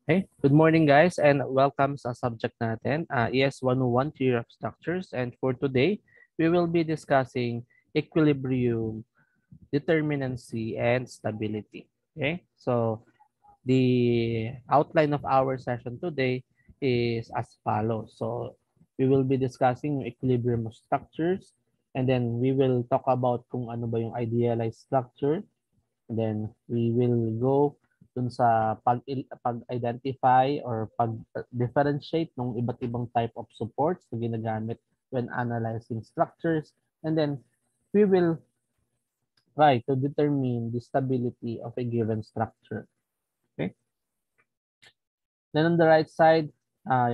Hey, good morning guys and welcome sa subject natin, ES 101 Theory of Structures, and for today, we will be discussing equilibrium, determinacy, and stability. Okay, so the outline of our session today is as follows. So we will be discussing equilibrium of structures, and then we will talk about kung ano ba yung idealized structure. And then we will go dun sa pag-identify or pag-differentiate ng iba't ibang type of supports na ginagamit when analyzing structures. And then we will try to determine the stability of a given structure. Okay. Then on the right side,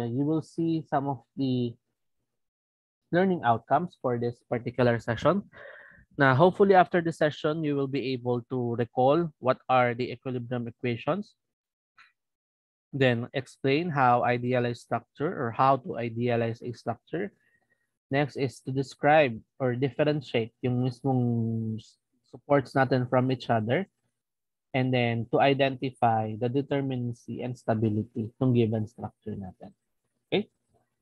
you will see some of the learning outcomes for this particular session. Now, hopefully after the session, you will be able to recall what are the equilibrium equations. Then explain how idealize structure or how to idealize a structure. Next is to describe or differentiate yung mismong supports natin from each other. And then to identify the determinacy and stability ng given structure natin. Okay?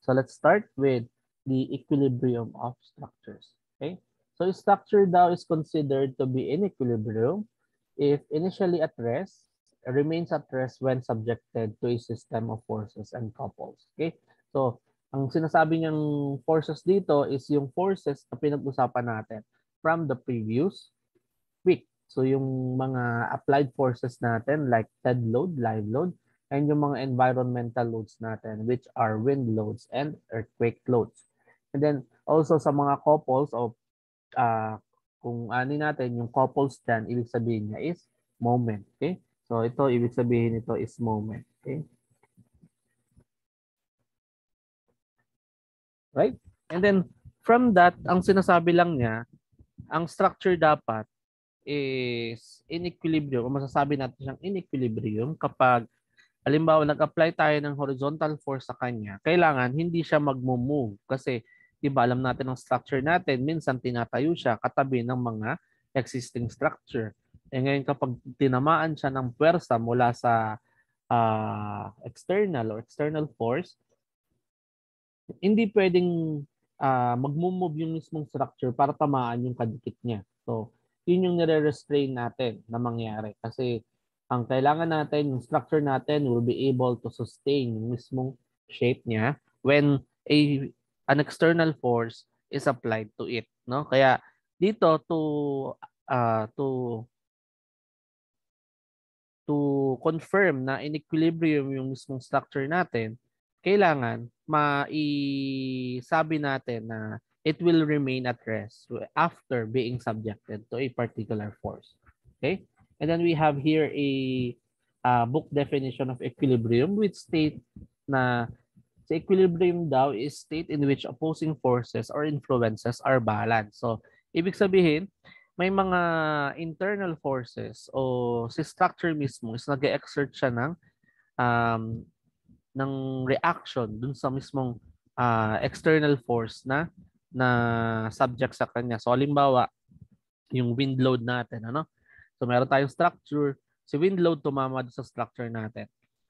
So let's start with the equilibrium of structures. Okay? So a structure daw is considered to be in equilibrium if initially at rest, remains at rest when subjected to a system of forces and couples. Okay? So ang sinasabi niyang forces dito is yung forces na pinag-usapan natin from the previous week. So yung mga applied forces natin like dead load, live load, and yung mga environmental loads natin which are wind loads and earthquake loads. And then also sa mga couples of kung ano natin yung couples dyan, ibig sabihin niya is moment. Okay? So ito, ibig sabihin nito is moment. Okay? Right? And then from that, ang sinasabi lang niya, ang structure dapat is in equilibrium, o masasabi natin siyang in equilibrium kapag halimbawa nag-apply tayo ng horizontal force sa kanya, kailangan hindi siya magmo-move kasi iba alam natin ang structure natin, minsan tinatayo siya katabi ng mga existing structure. Eh ngayon kapag tinamaan siya ng puwersa mula sa external force, hindi pwedeng mag-move yung mismong structure para tamaan yung kadikit niya. So, yun yung nire-restrain natin na mangyari. Kasi ang kailangan natin, yung structure natin will be able to sustain yung mismong shape niya when an external force is applied to it. No? Kaya dito to confirm na in equilibrium yung mismong structure natin, kailangan maisabi natin na it will remain at rest after being subjected to a particular force. Okay? And then we have here a book definition of equilibrium which state na sa equilibrium daw is state in which opposing forces or influences are balanced. So, ibig sabihin, may mga internal forces o si structure mismo is nag-exert siya um, ng reaction dun sa mismong external force na subject sa kanya. So, halimbawa, yung wind load natin, ano? So, meron tayong structure, si wind load tumama sa structure natin.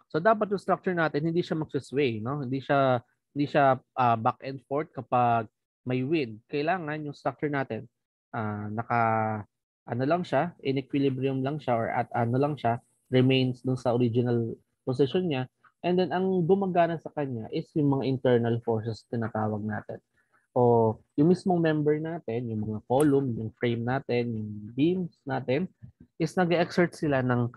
So dapat yung structure natin hindi siya magse-sway, no? Hindi siya back and forth kapag may wind. Kailangan yung structure natin naka ano lang siya, in equilibrium lang siya or at ano lang siya, remains dun sa original position niya. And then ang gumagana sa kanya is yung mga internal forces tinatawag natin. O yung mismong member natin, yung mga column, yung frame natin, yung beams natin, is nag-exert sila ng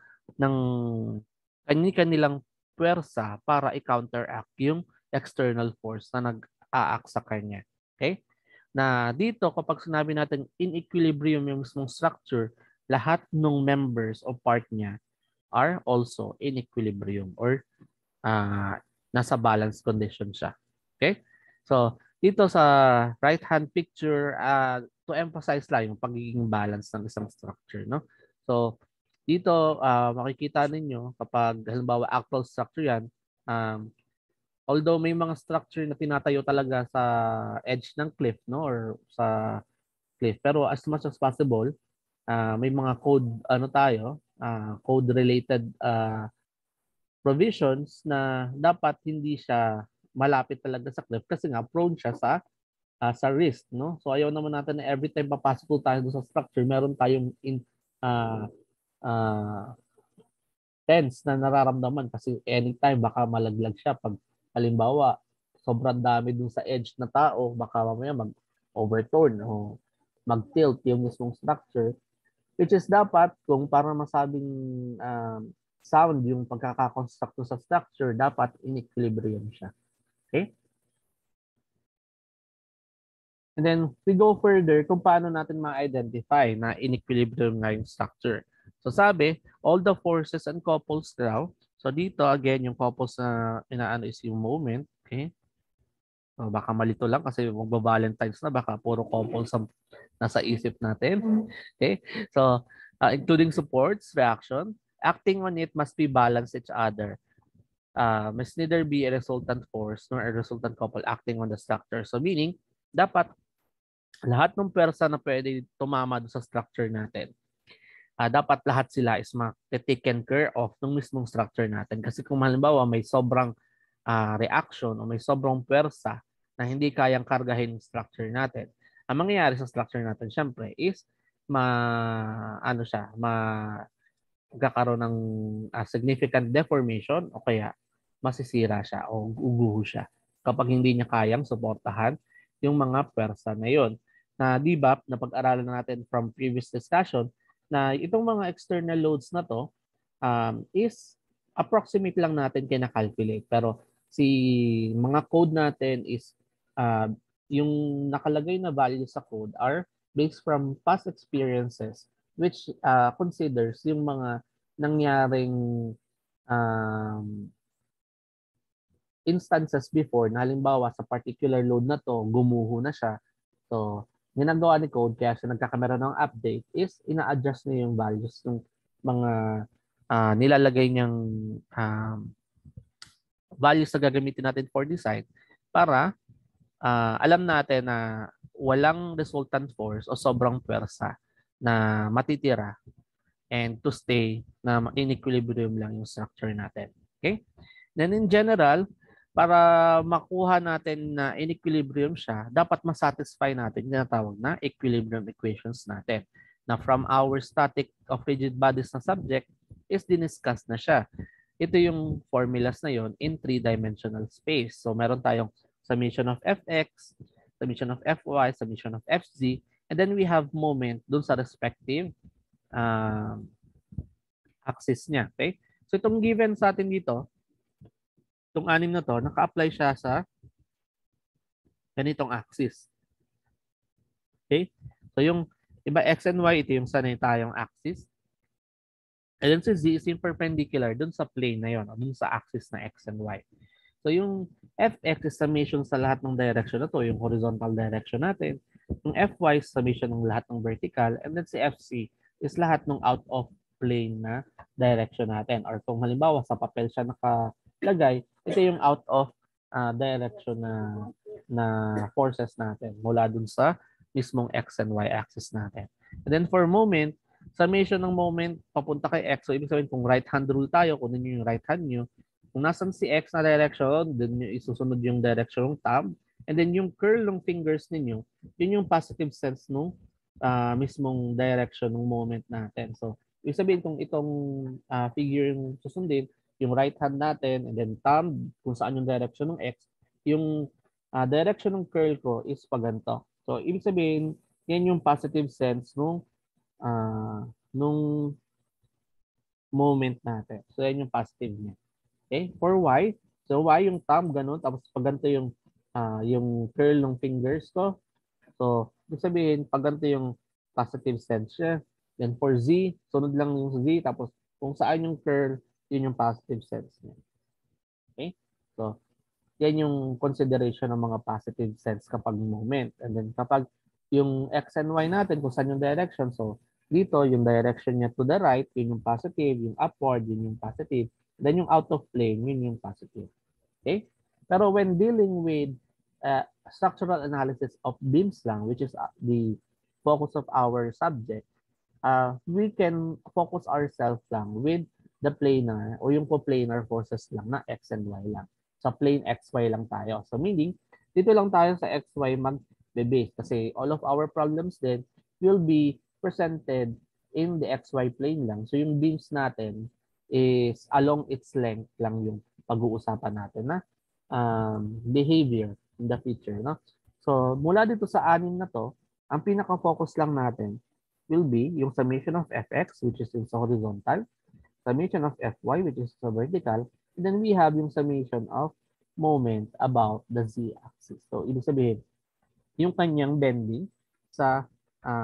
kanilang puwersa para i-counteract yung external force na nag-a-act sa kanya. Okay? Na dito, kapag sinabi natin in equilibrium yung mismong structure, lahat ng members o part niya are also in equilibrium or nasa balance condition siya. Okay? So, dito sa right-hand picture, to emphasize lang yung pagiging balance ng isang structure. No? So, dito, makikita ninyo kapag halimbawa actual structure yan, although may mga structure na tinatayo talaga sa edge ng cliff, no, or sa cliff, pero as much as possible, may mga code, code related provisions na dapat hindi siya malapit talaga sa cliff kasi nga prone siya sa risk, no? So ayaw naman natin na every time papasok po tayo sa structure, meron tayong uh, uh, tense na nararamdaman kasi anytime baka malaglag siya pag halimbawa sobrang dami dun sa edge na tao, baka mamaya mag-overturn o mag-tilt yung mismong structure, which is dapat kung para masabing sound yung pagkakakonstruct sa structure, dapat in equilibrium siya. Okay? And then we go further kung paano natin ma-identify na in equilibrium nga yung structure. So sabi, all the forces and couples daw. So dito again, yung couples na inaano is yung moment. Okay? So baka malito lang kasi magba-Valentine's na, baka puro couples ang nasa isip natin. Okay? So including supports, reaction, acting on it must be balanced each other. Must neither be a resultant force nor a resultant couple acting on the structure. So meaning, dapat lahat ng pwersa na pwede tumama sa structure natin, dapat lahat sila is ma-taken care of ng mismong structure natin. Kasi kung halimbawa may sobrang reaction o may sobrang pwersa na hindi kayang kargahin yung structure natin, ang mangyayari sa structure natin syempre is magkakaroon ng significant deformation o kaya masisira siya o uguho siya kapag hindi niya kayang suportahan yung mga pwersa na yon. Na di ba, napag-aralan natin from previous discussion na itong mga external loads na to is approximate lang natin kina-calculate. Pero si mga code natin is yung nakalagay na value sa code are based from past experiences which considers yung mga nangyaring um, instances before na halimbawa sa particular load na to, gumuho na siya. So, ginagawa ni code kaya siya nagkakamera ng update is ina-adjust niya yung values ng mga nilalagay niyang values na gagamitin natin for design para alam natin na walang resultant force o sobrang pwersa na matitira and to stay na in equilibrium lang yung structure natin. Okay? Then in general, para makuha natin na in equilibrium siya, dapat masatisfy natin yung tinatawag na equilibrium equations natin. Na from our static of rigid bodies na subject is diniscuss na siya. Ito yung formulas na yon in three-dimensional space. So meron tayong summation of fx, summation of fy, summation of fz, and then we have moment dun sa respective axis niya. Okay? So itong given sa atin dito, itong anim na to, naka-apply siya sa ganitong axis. Okay? So yung iba x and y, ito yung sanay tayong axis. And then si z is yung perpendicular dun sa plane na yon, dun sa axis na x and y. So yung fx is summation sa lahat ng direction na to, yung horizontal direction natin. Yung fy is summation ng lahat ng vertical. And then si fc is lahat ng out of plane na direction natin. Or kung halimbawa sa papel siya nakalagay, ito yung out of direction na forces natin mula dun sa mismong x and y axis natin. And then for moment, summation ng moment papunta kay x. So ibig sabihin kung right hand rule tayo, kunin niyo yung right hand niyo. Kung nasan si x na direction, then niyo isusunod yung direction ng thumb. And then yung curl ng fingers ninyo, yun yung positive sense nung mismong direction ng moment natin. So ibig sabihin kung itong figure yung susundin, yung right hand natin, and then thumb, kung saan yung direction ng x, yung direction ng curl ko is paganto. So ibig sabihin, yan yung positive sense nung moment natin. So, yan yung positive niya. Okay? For y, so y yung thumb, ganun. Tapos, pag ganito yung curl ng fingers ko. So, ibig sabihin, pag ganito yung positive sense niya. Then, for z, sunod lang yung z. Tapos, kung saan yung curl, yun yung positive sense niya. Okay? So, yan yung consideration ng mga positive sense kapag moment. And then, kapag yung x and y natin, kung saan yung direction, so, dito, yung direction niya to the right, yun yung positive, yung upward, yun yung positive. Then yung out of plane, yun yung positive. Okay? Pero when dealing with structural analysis of beams lang, which is the focus of our subject, we can focus ourselves lang with the planar o yung coplanar forces lang na X and Y lang. Sa plane XY lang tayo. So meaning, dito lang tayo sa XY mag-base kasi all of our problems then will be presented in the XY plane lang. So yung beams natin is along its length lang yung pag-uusapan natin na behavior in the future. No? So mula dito sa anim na to, ang pinaka-focus lang natin will be yung summation of fx which is in sa horizontal, summation of fy which is sa vertical, and then we have yung summation of moment about the z-axis. So ibig sabihin, yung kanyang bending sa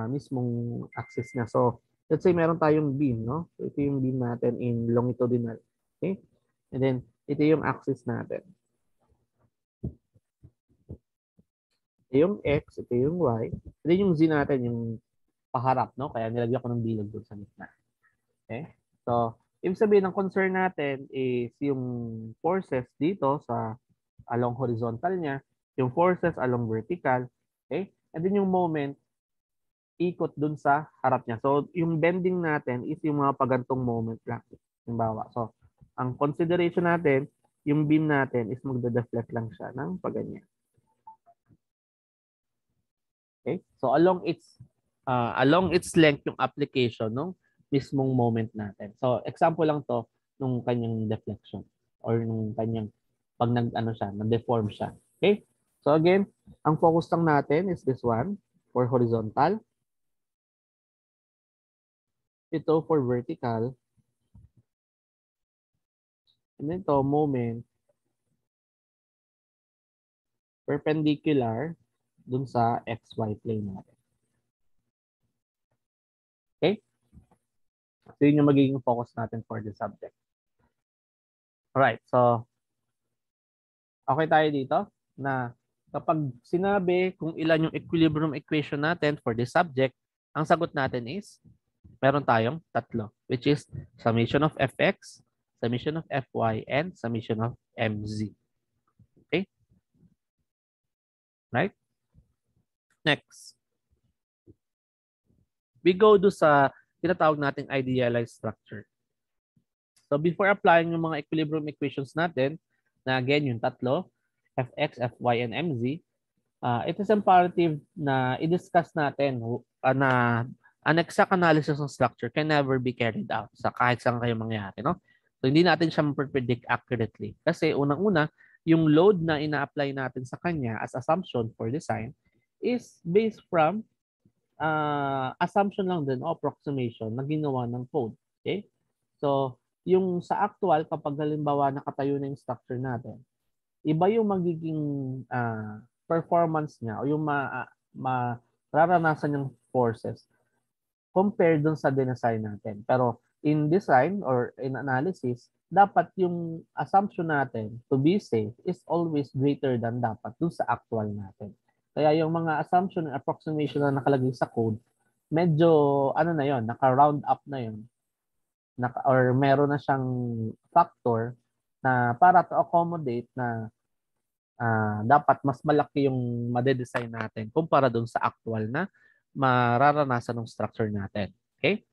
mismong axis niya. So let's say meron tayong beam, no? So ito yung beam natin in longitudinal. Okay? And then ito yung axis natin. Ito yung x, ito yung y. Ito yung z natin, yung paharap, no? Kaya nilagyan ko ng bilog doon sa gitna. Okay? So, ibig sabihin, ang concern natin is yung forces dito sa along horizontal niya, yung forces along vertical, okay? And then yung moment, ikot dun sa harap niya. So, yung bending natin is yung mga pagantong moment lang. Halimbawa. So, ang consideration natin, yung beam natin is magda-deflect lang siya ng paganyan. Okay? So, along its length yung application ng mismong moment natin. So, example lang to nung kanyang deflection or nung kanyang pag nag-deform siya. Okay? So, again, ang focus lang natin is this one for horizontal. Ito for vertical. And then to moment perpendicular dun sa XY plane natin. Okay? So, yun yung magiging focus natin for the subject. Alright, so okay tayo dito na kapag sinabi kung ilan yung equilibrium equation natin for this subject, ang sagot natin is meron tayong tatlo, which is summation of fx, summation of fy, and summation of mz. Okay? Right? Next. We go do sa tinatawag nating idealized structure. So before applying yung mga equilibrium equations natin, na again yung tatlo, fx, fy, and mz, it is imperative na i-discuss natin na an exact analysis ng structure can never be carried out sa kahit saan kayo mangyari. No? So hindi natin siya ma-predict accurately. Kasi unang-una, yung load na ina-apply natin sa kanya as assumption for design is based from assumption lang din o approximation na ginawa ng code. Okay? So, yung sa actual, kapag halimbawa nakatayo na yung structure natin, iba yung magiging performance niya o yung mararanasan yung forces compared dun sa dinesign natin. Pero in design or in analysis, dapat yung assumption natin to be safe is always greater than dapat dun sa actual natin. Kaya yung mga assumption and approximation na nakalagay sa code, medyo na yon, naka-round up na yon. Or meron na siyang factor na para to accommodate na dapat mas malaki yung madedesign natin kumpara dun sa actual na mararanasan ng structure natin. Okay?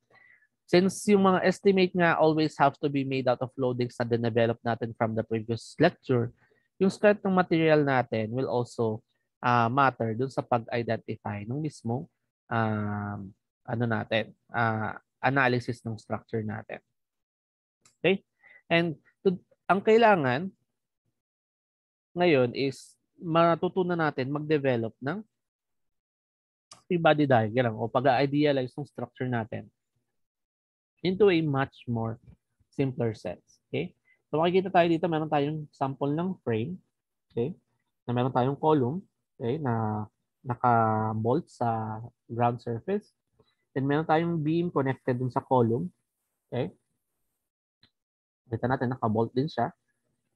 Since yung mga estimate nga always have to be made out of loadings na din-develop natin from the previous lecture, yung strength ng material natin will also matter dun sa pag-identify ng mismong analysis ng structure natin. Okay? And ang kailangan ngayon is matutunan natin mag-develop ng free-body diagram o pag-idealize ng structure natin into a much more simpler sense. Okay? So makikita tayo dito, meron tayong sample ng frame, okay? Na meron tayong column, okay, na naka-bolt sa ground surface. Then meron tayong beam connected dun sa column, okay? Kita natin, naka-bolt din siya.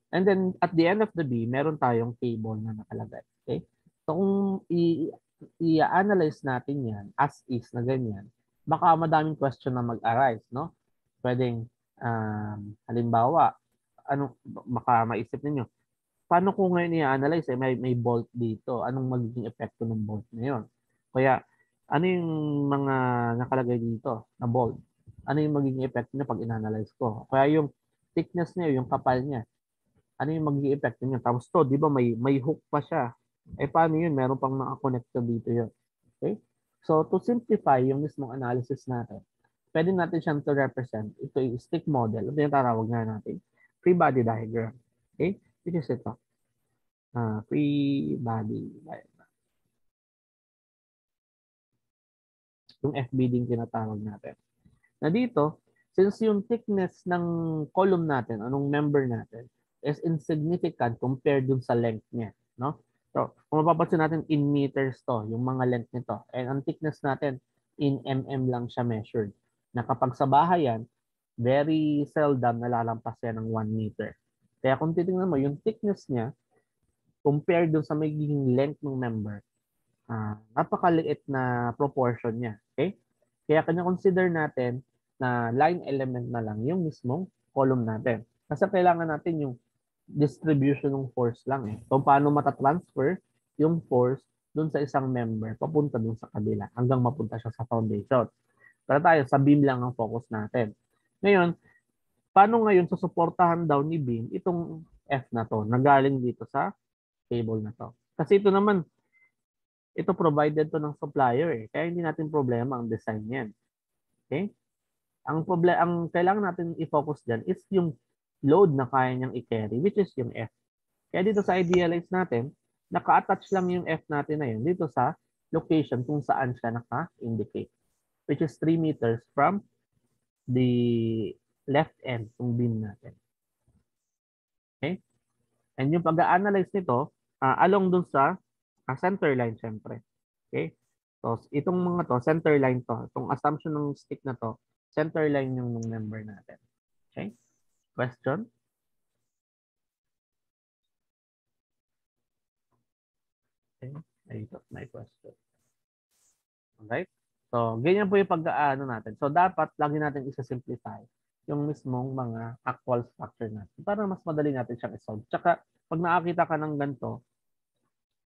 And then at the end of the beam, meron tayong cable na nakalagay, okay? So kung i-analyze natin yan as is na ganyan, baka madaming question na mag-arise, no? Pwedeng, halimbawa, baka maisip ninyo, paano kung ngayon i-analyze, may bolt dito, anong magiging epekto ng bolt na yun? Kaya, ano yung mga nakalagay dito na bolt? ano yung magiging effect niya pag in-analyze ko. Kaya yung thickness niya, yung kapal niya, ano yung magiging effect niya. Tapos to, di ba may hook pa siya. Eh paano yun? Meron pang naka-connect dito yun. Okay? So to simplify yung mismong analysis natin, pwede natin siyang to represent. Ito yung stick model. Ito yung tarawag nga natin. Free body diagram. Okay? Which is ito. Free body diagram. Yung FBD yung tinatawag natin. Na dito, since yung thickness ng column natin, anong member natin, is insignificant compared dun sa length niya. No? So, kung mapapansin natin, in meters to, yung mga length nito. And ang thickness natin, in lang siya measured. Na kapag sa bahay yan, very seldom nalalampas yan ng 1 meter. Kaya kung titingnan mo, yung thickness niya, compared dun sa magiging length ng member, napakaliit na proportion niya. Okay? Kaya kanya-consider natin na line element na lang yung mismong column natin. Kasi kailangan natin yung distribution ng force lang eh. So, paano matatransfer yung force dun sa isang member papunta dun sa kabila hanggang mapunta siya sa foundation. Pero tayo, sa beam lang ang focus natin. Ngayon, paano ngayon susuportahan daw ni beam itong F na to na galing dito sa cable na to? Kasi ito naman, ito provided to ng supplier eh. Kaya hindi natin problema ang design niyan. Okay? Ang kailangan natin i-focus diyan is yung load na kaya niyang i-carry, which is yung F. Kaya dito sa idealize natin, naka-attach lang yung F natin na yun dito sa location kung saan siya naka-indicate, which is 3 meters from the left end ng beam natin. Okay? And yung pag-analyze nito, along dun sa center line, syempre. Okay? So, itong mga to, center line to. Itong assumption ng stick na to, center line yung member natin. Okay? Question? Okay. Ito, may question. Alright? So, ganyan po yung pag-aano natin. So, dapat lagi natin isa-simplify yung mismong mga actual structure natin para mas madali natin siyang isolve. Tsaka, pag nakakita ka ng ganito,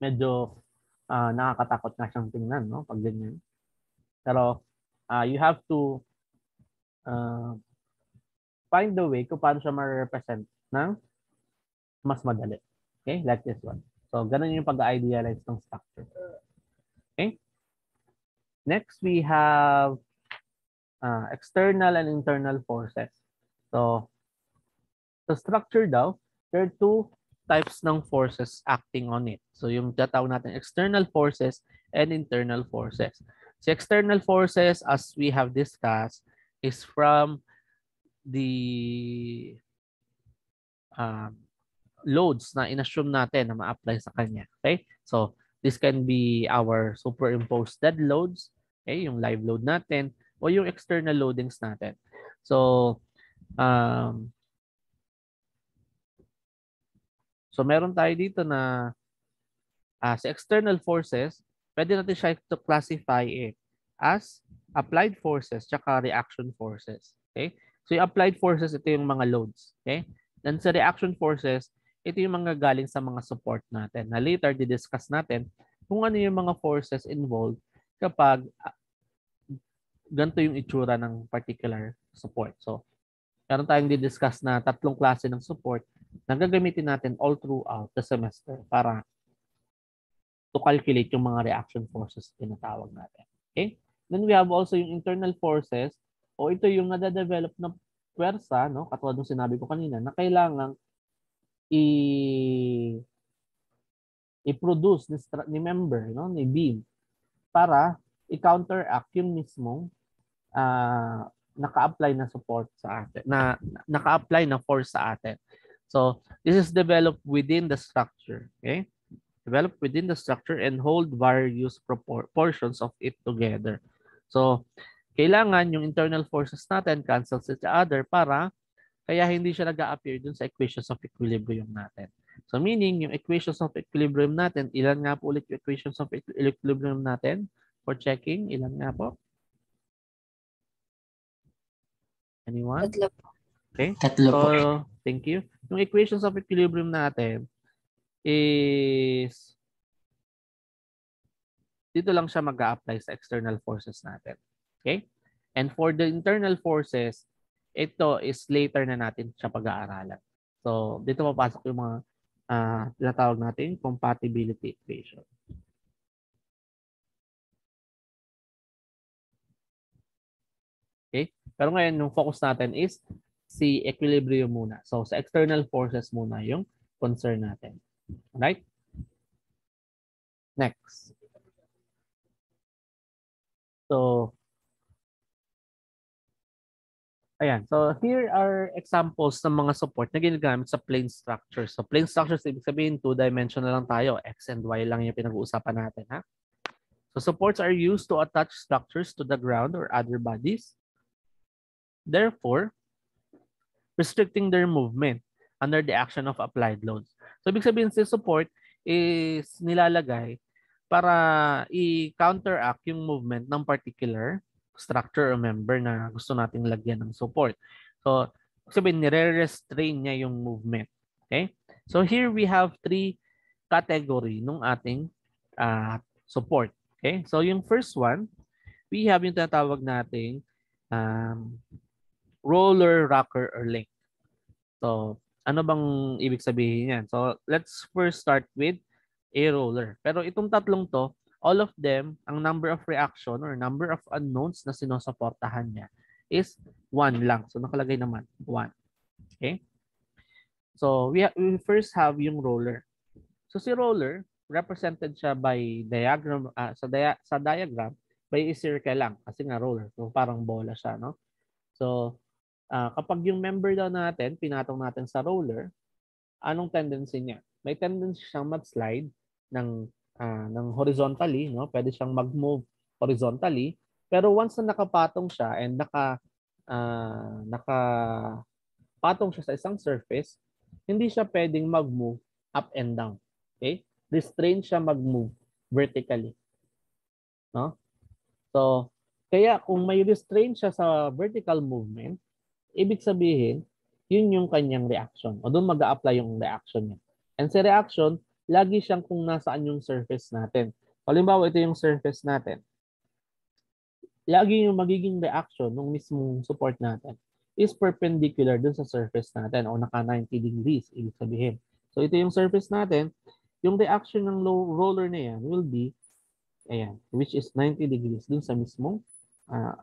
medyo nakakatakot na siyang tingnan, no? Pag ganyan. Pero, you have to find the way kung paano siya ma-represent ng mas madali. Okay? Like this one. So, ganun yung pag-idealize ng structure. Okay? Next, we have external and internal forces. So, the structure daw, there are two types ng forces acting on it. So, yung tatawag natin external forces and internal forces. So, external forces, as we have discussed, is from the loads na inassume natin na ma-apply sa kanya. Okay? So, this can be our superimposed dead loads, okay, yung live load natin, o yung external loadings natin. So, meron tayo dito na sa external forces, pwede natin siya to classify it as applied forces tsaka reaction forces. Okay? So, yung applied forces, ito yung mga loads. Okay? Then sa reaction forces, ito yung mga galing sa mga support natin. Na later, di-discuss natin kung ano yung mga forces involved kapag ganito yung itsura ng particular support. So, meron tayong di-discuss na tatlong klase ng support na gagamitin natin all throughout the semester para to calculate yung mga reaction forces tinatawag natin. Okay? Then we have also yung internal forces o ito yung nade-develop na pwersa, no? Katulad ng sinabi ko kanina, na kailangang i-produce ni member, no, ni beam para i-counteract yung mismong naka-apply na support sa atin, na naka-apply na force sa atin. So, this is developed within the structure, okay? Developed within the structure and hold various portions of it together. So, kailangan yung internal forces natin cancel each other para kaya hindi siya nag-a-appear dun sa equations of equilibrium natin. So, meaning, yung equations of equilibrium natin, ilan nga po ulit yung equations of equilibrium natin? For checking, ilan nga po? Anyone? Tatlo po. Okay. Tatlo po. So, thank you. Yung equations of equilibrium natin is dito lang siya mag-a-apply sa external forces natin. Okay? And for the internal forces, ito is later na natin siya pag-aaralan. So, dito papasok yung mga tinatawag natin compatibility equation. Okay? Pero ngayon, yung focus natin is si equilibrium muna. So, sa external forces muna yung concern natin. Right? Next. So, ayan. So, here are examples ng mga support na ginagamit sa plane structures. So, plane structures, ibig sabihin, two-dimensional lang tayo. X and Y lang yung pinag-uusapan natin, ha? So, supports are used to attach structures to the ground or other bodies. Therefore, restricting their movement under the action of applied loads. So, ibig sabihin, si support is nilalagay para i-counteract yung movement ng particular structure or member na gusto nating lagyan ng support. So, sabihin, nire-restrain niya yung movement. Okay? So, here we have three category nung ating support. Okay? So, yung first one, we have yung tinatawag nating roller, rocker, or link. So, ano bang ibig sabihin yan? So, let's first start with a roller. Pero itong tatlong to, all of them, ang number of reaction or number of unknowns na sinusuportahan niya is 1 lang. So, nakalagay naman, 1. Okay? So, we first have yung roller. So, si roller, represented siya by diagram, sa diagram, by a circle lang. Kasi nga roller. So, parang bola siya, no? So, kapag yung member daw natin, pinatong natin sa roller, anong tendency niya? May tendency siyang mag-slide ng horizontally, no? Pwede siyang mag-move horizontally, pero once na nakapatong siya and nakapatong siya sa isang surface, hindi siya pwedeng mag-move up and down. Okay? Restrain siya mag-move vertically, no? So, kaya kung may restraint siya sa vertical movement, ibig sabihin, yun yung kanyang reaction. O doon mag-a-apply yung reaction niya. And sa reaction, lagi siyang kung nasaan yung surface natin. Halimbawa, ito yung surface natin. Lagi yung magiging reaction ng mismong support natin is perpendicular dun sa surface natin o naka 90 degrees, ibig sabihin. So ito yung surface natin. Yung reaction ng roller na yan will be, ayan, which is 90 degrees dun sa mismong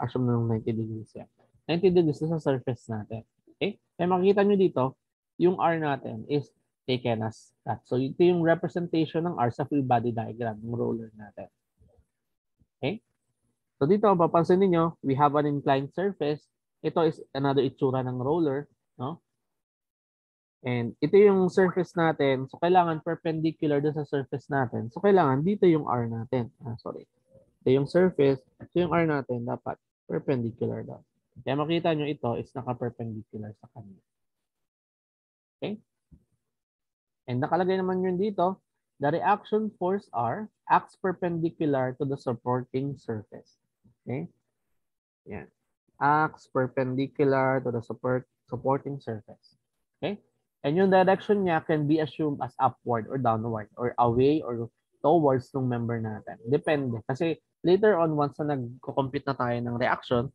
assume ng 90 degrees yan. 90 degrees sa surface natin. Okay? Kaya makikita nyo dito, yung R natin is taken as that. So ito yung representation ng R sa free body diagram, ng roller natin. Okay? So dito, papansin niyo, we have an inclined surface. Ito is another itsura ng roller, no? And ito yung surface natin. So kailangan perpendicular dun sa surface natin. So kailangan dito yung R natin. Sorry. Ito yung surface. So yung R natin dapat perpendicular daw. Kaya makita nyo ito is naka-perpendicular sa kanya. Okay? And nakalagay naman yun dito, the reaction force R acts perpendicular to the supporting surface. Okay? Yan. Acts perpendicular to the supporting surface. Okay? And yung direction niya can be assumed as upward or downward or away or towards ng member natin. Depende. Kasi later on, once na nag-compute na tayo ng reaction,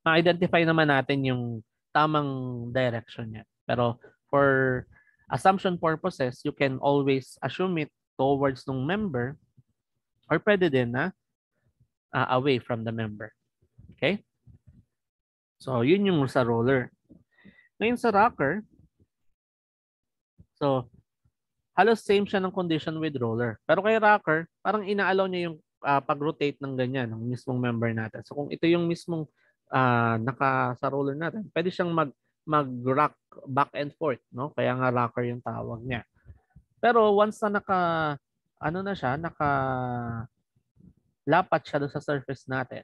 ma-identify naman natin yung tamang direction niya. Pero for assumption purposes, you can always assume it towards ng member or pwede din na away from the member. Okay? So, yun yung sa roller. Ngayon sa rocker, so, halos same siya ng condition with roller. Pero kay rocker, parang inaalaw niya yung pag-rotate ng ganyan, ng mismong member natin. So, kung ito yung mismong naka sa roller natin, pwede siyang mag-rock back and forth, no? Kaya nga rocker yung tawag niya. Pero once na lapat siya doon sa surface natin,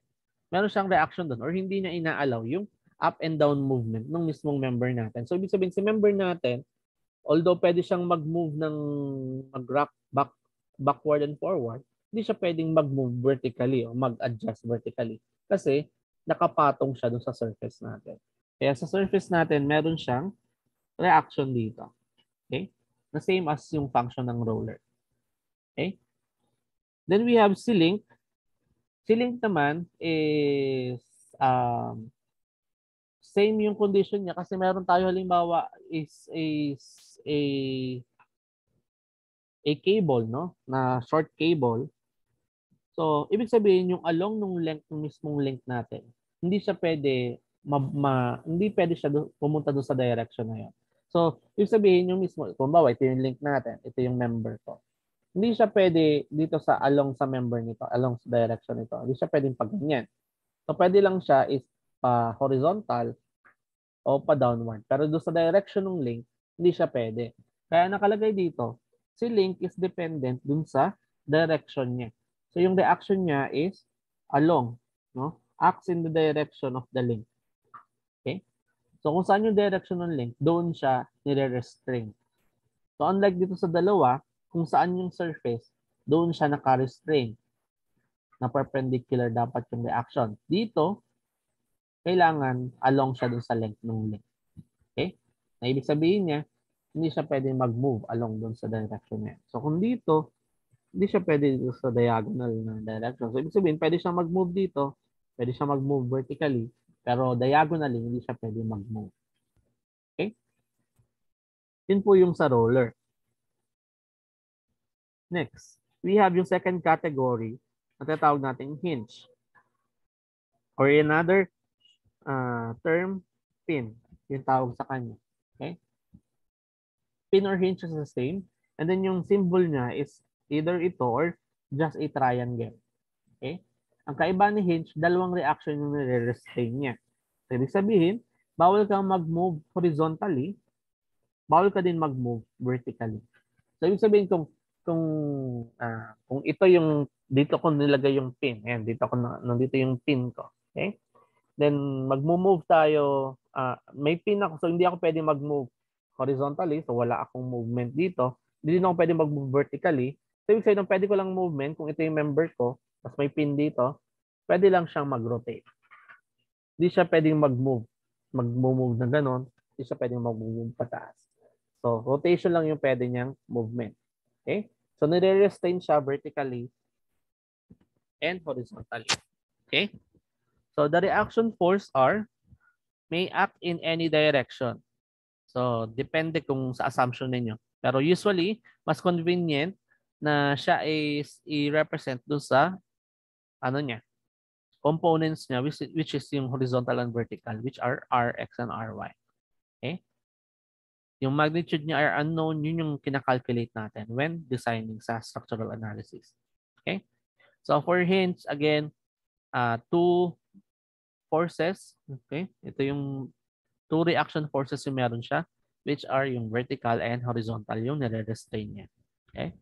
meron siyang reaction doon or hindi niya inaalaw yung up and down movement ng mismong member natin. So, ibig sabihin, si member natin, although pwede siyang mag-move ng mag-rock backward and forward, hindi siya pwedeng mag-move vertically o mag-adjust vertically kasi nakapatong siya doon sa surface natin. Kaya sa surface natin, meron siyang reaction dito. Okay? The same as yung function ng roller. Okay? Then we have C-link. C-link naman is same yung condition niya kasi meron tayo halimbawa is a cable, no? Na short cable. So, ibig sabihin yung along nung length ng mismong link natin, hindi siya pwede hindi pwede siya pumunta doon sa direction na yun. So, ibig sabihin yung mismo, kung bawa, ito yung link natin, ito yung member ko. Hindi siya pwede dito sa along sa member nito, along sa direction nito. Hindi siya pwedeng pag ganyan. So, pwede lang siya is pa horizontal o pa downward. Pero doon sa direction ng link, hindi siya pwede. Kaya nakalagay dito, si link is dependent dun sa direction niya. So yung reaction niya is along, no? Acts in the direction of the link. Okay? So kung saan yung direction ng link, doon siya nire-restrain. So unlike dito sa dalawa, kung saan yung surface, doon siya naka-restrain. Na perpendicular dapat yung reaction. Dito, kailangan along siya dun sa length ng link. Okay? Na ibig sabihin niya, hindi siya pwedeng mag-move along dun sa direction niya. So kung dito, hindi siya pwede dito sa diagonal na direction. So ibig sabihin, pwede siya mag-move dito, pwede siya mag-move vertically, pero diagonally, hindi siya pwede mag-move. Okay? Yun po yung sa roller. Next, we have yung second category na tatawag natin hinge. Or another term, pin. Yung tawag sa kanya. Okay? Pin or hinge is the same. And then yung symbol niya is either ito or just a triangle. Okay? Ang kaiba ni hinge, dalawang reaction yung nire-restrain niya. So, ibig sabihin, bawal kang mag-move horizontally, bawal ka din mag-move vertically. So, ibig sabihin kung ito yung, dito ko nilagay yung pin. Ayan, nandito yung pin ko. Okay? Then, mag-move tayo. May pin ako, so hindi ako pwede mag-move horizontally. So, wala akong movement dito. Hindi din ako pwede mag-move vertically. So, ibig sabihin, pwede ko lang movement kung ito yung member ko, tapos may pin dito, pwede lang siyang mag-rotate. Hindi siya pwedeng mag-move na gano'n. Hindi siya pwedeng mag-move pataas. So, rotation lang yung pwede niyang movement. Okay? So, nire-restrain siya vertically and horizontally. Okay? So, the reaction force may act in any direction. So, depende kung sa assumption ninyo. Pero usually, mas convenient na siya is i-represent dun sa components niya, which is yung horizontal and vertical, which are Rx and Ry. Okay? Yung magnitude niya are unknown, yun yung kinakalculate natin when designing sa structural analysis. Okay? So for hinge, again, two forces. Okay? Ito yung two reaction forces yung meron siya, which are yung vertical and horizontal, yung nire-restrain niya. Okay?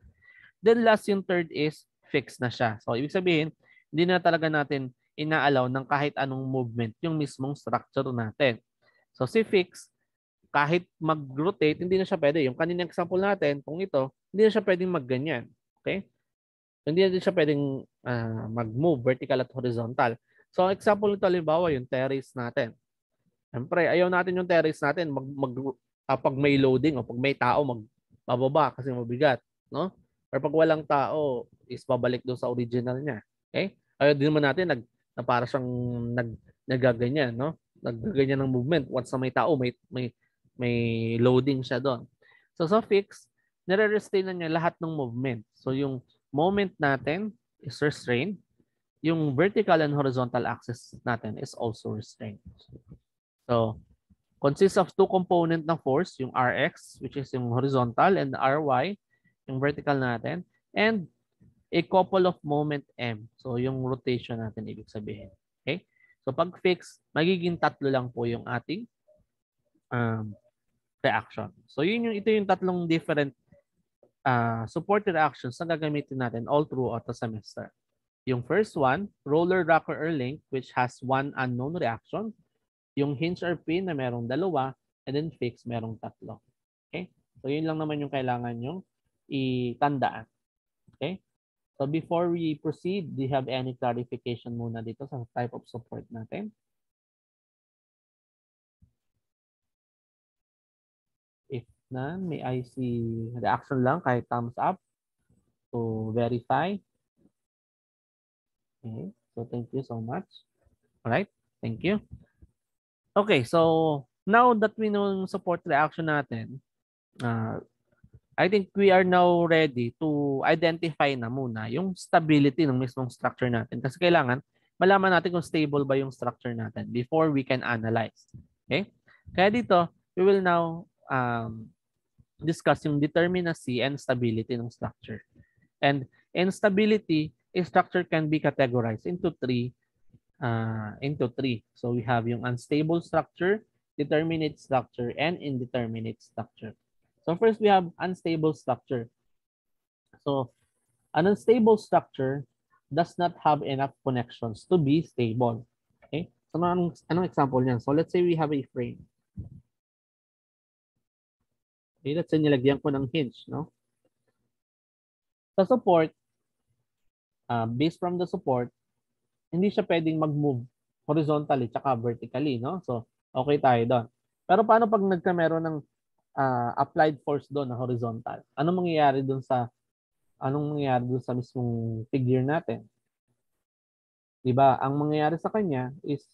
Then last, yung third is fixed na siya. So ibig sabihin, hindi na talaga natin ina-allow ng kahit anong movement yung mismong structure natin. So si fixed, kahit mag-rotate, hindi na siya pwede. Yung kaninang example natin, kung ito, hindi na siya pwedeng mag-ganyan. Okay? Hindi na siya pwedeng mag-move vertical at horizontal. So example nito, halimbawa, yung terrace natin. Siyempre, ayaw natin yung terrace natin pag may loading o pag may tao magbababa kasi mabigat, no? Or pag walang tao is babalik doon sa original niya. Okay? Ayaw din naman natin na para siyang nagaganyan, no? Nagaganyan ng movement. Once na may tao, may loading siya doon. So sa fix, nire-restrain na niya lahat ng movement. So yung moment natin is restrained. Yung vertical and horizontal axis natin is also restrained. So, consists of two component ng force, yung Rx, which is yung horizontal, and Ry, yung vertical natin, and a couple of moment M. So, yung rotation natin, ibig sabihin. Okay? So, pag fix, magiging tatlo lang po yung ating reaction. So, ito yung tatlong different support reactions na gagamitin natin all throughout the semester. Yung first one, roller, rocker, or link, which has one unknown reaction. Yung hinge or pin na merong dalawa, and then fix merong tatlo. Okay? So, yun lang naman yung kailangan yung itandaan. Okay? So, before we proceed, do you have any clarification muna dito sa type of support natin? If none, may I see reaction lang kahit thumbs up to verify. Okay? So, thank you so much. Alright? Thank you. Okay, so now that we know yung support reaction natin, I think we are now ready to identify na muna yung stability ng mismong structure natin. Kasi kailangan malaman natin kung stable ba yung structure natin before we can analyze. Okay? Kaya dito, we will now discuss yung determinacy and stability ng structure. And in stability, a structure can be categorized into three. So we have yung unstable structure, determinate structure, and indeterminate structure. So first we have unstable structure. So an unstable structure does not have enough connections to be stable. Okay? So anong example niyan? So let's say we have a frame. Okay, let's say nilagyan ko ng hinge, no? Sa support, based from the support, hindi siya pwedeng mag-move horizontally tsaka vertically, no? So, okay tayo doon. Pero paano pag meron ng applied force doon na horizontal? Anong mangyayari doon sa mismong figure natin? 'Di ba? Ang mangyayari sa kanya is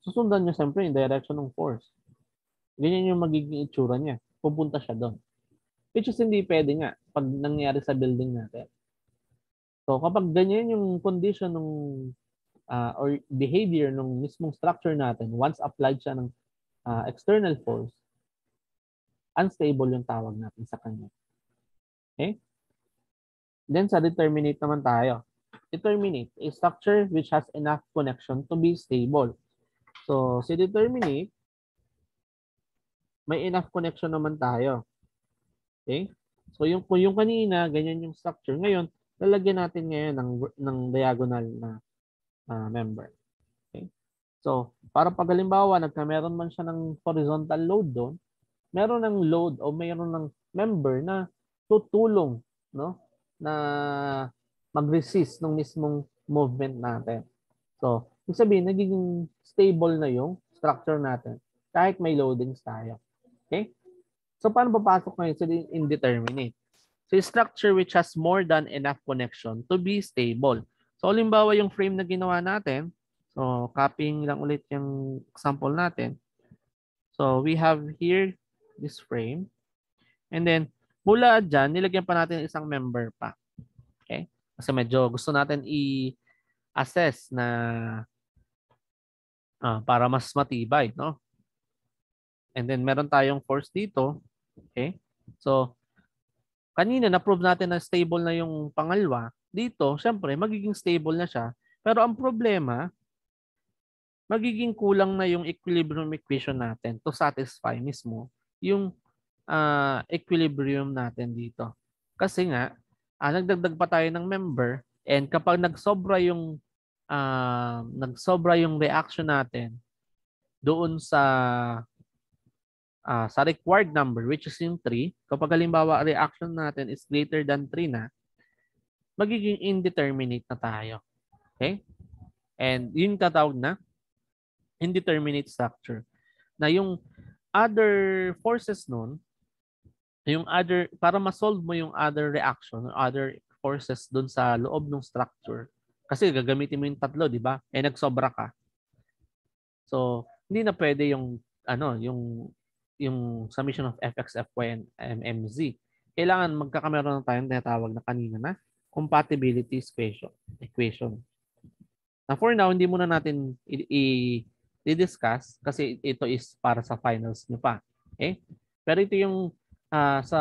susundan niya siyempre yung direction ng force. Ganyan yung magiging itsura niya. Pupunta siya doon. Which is hindi pwede nga pag nangyari sa building natin. So, kapag ganyan yung condition ng or behavior ng mismong structure natin, once applied siya ng external force, unstable yung tawag natin sa kanya. Okay? Then sa determinate naman tayo. Determinate, a structure which has enough connection to be stable. So, si determinate, may enough connection naman tayo. Okay? So, yung kanina, ganyan yung structure. Ngayon, lalagyan natin ngayon ng diagonal na member. Okay? So, para pag halimbawa, meron man siya ng horizontal load doon, meron ng load o meron ng member na tutulong, no? Na mag-resist ng mismong movement natin. So, ibig sabihin, nagiging stable na yung structure natin kahit may loadings tayo. Okay? So, paano papasok ngayon sa indeterminate? So, structure which has more than enough connection to be stable. So, halimbawa yung frame na ginawa natin, so, copying lang ulit yung example natin. So, we have here this frame. And then, mula dyan, nilagyan pa natin isang member pa. Okay? Kasi medyo gusto natin i-assess na para mas matibay, no? And then, meron tayong force dito. Okay? So, kanina, na-prove natin na stable na yung pangalawa. Dito, syempre, magiging stable na siya. Pero ang problema, magiging kulang na yung equilibrium equation natin to satisfy mismo yung equilibrium natin dito. Kasi nga, nagdagdag pa tayo ng member and kapag nagsobra yung reaction natin doon sa required number which is yung 3, kapag halimbawa reaction natin is greater than 3 na, magiging indeterminate na tayo. Okay? And yun tatawag na indeterminate structure. Na yung other forces nun, para ma-solve mo yung other reaction or other forces dun sa loob ng structure, kasi gagamitin mo yung tatlo, di ba? Eh nagsobra ka. So, hindi na pwede yung summation of fx, fy, and mz. Kailangan magkakameron na tayong tinatawag na kanina na compatibility equation. Now, for now, hindi muna natin i-discuss kasi ito is para sa finals nyo pa. Okay? Pero ito yung sa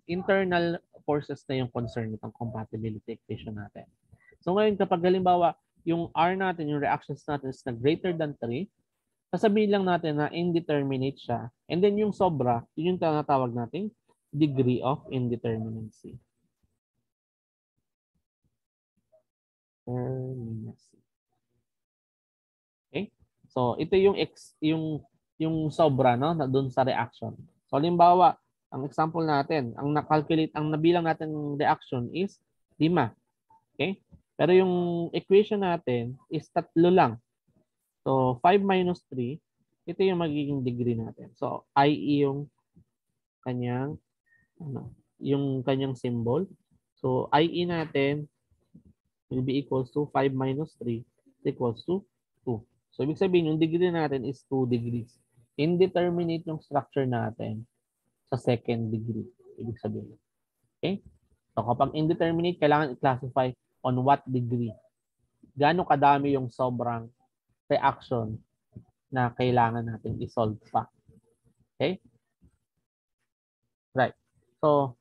internal forces na yung concern nitong compatibility equation natin. So ngayon, kapag halimbawa, yung R natin, yung reactions natin is na greater than 3, sasabihin lang natin na indeterminate siya. And then yung sobra, yun yung tinatawag nating degree of indeterminacy. Okay? So ito yung sobra, no, na doon sa reaction. So halimbawa, ang example natin, ang nabilang natin ng reaction is 5. Okay? Pero yung equation natin is 3 lang. So 5 minus 3, ito yung magiging degree natin. So i.e. yung kanyang symbol. So i.e. natin will be equals to 5 minus 3 equals to 2. So, ibig sabihin, yung degree natin is 2 degrees. Indeterminate yung structure natin sa second degree. Ibig sabihin. Okay? So, kapag indeterminate, kailangan i-classify on what degree. Gaano kadami yung sobrang reaction na kailangan natin i-solve pa. Okay? Right. So,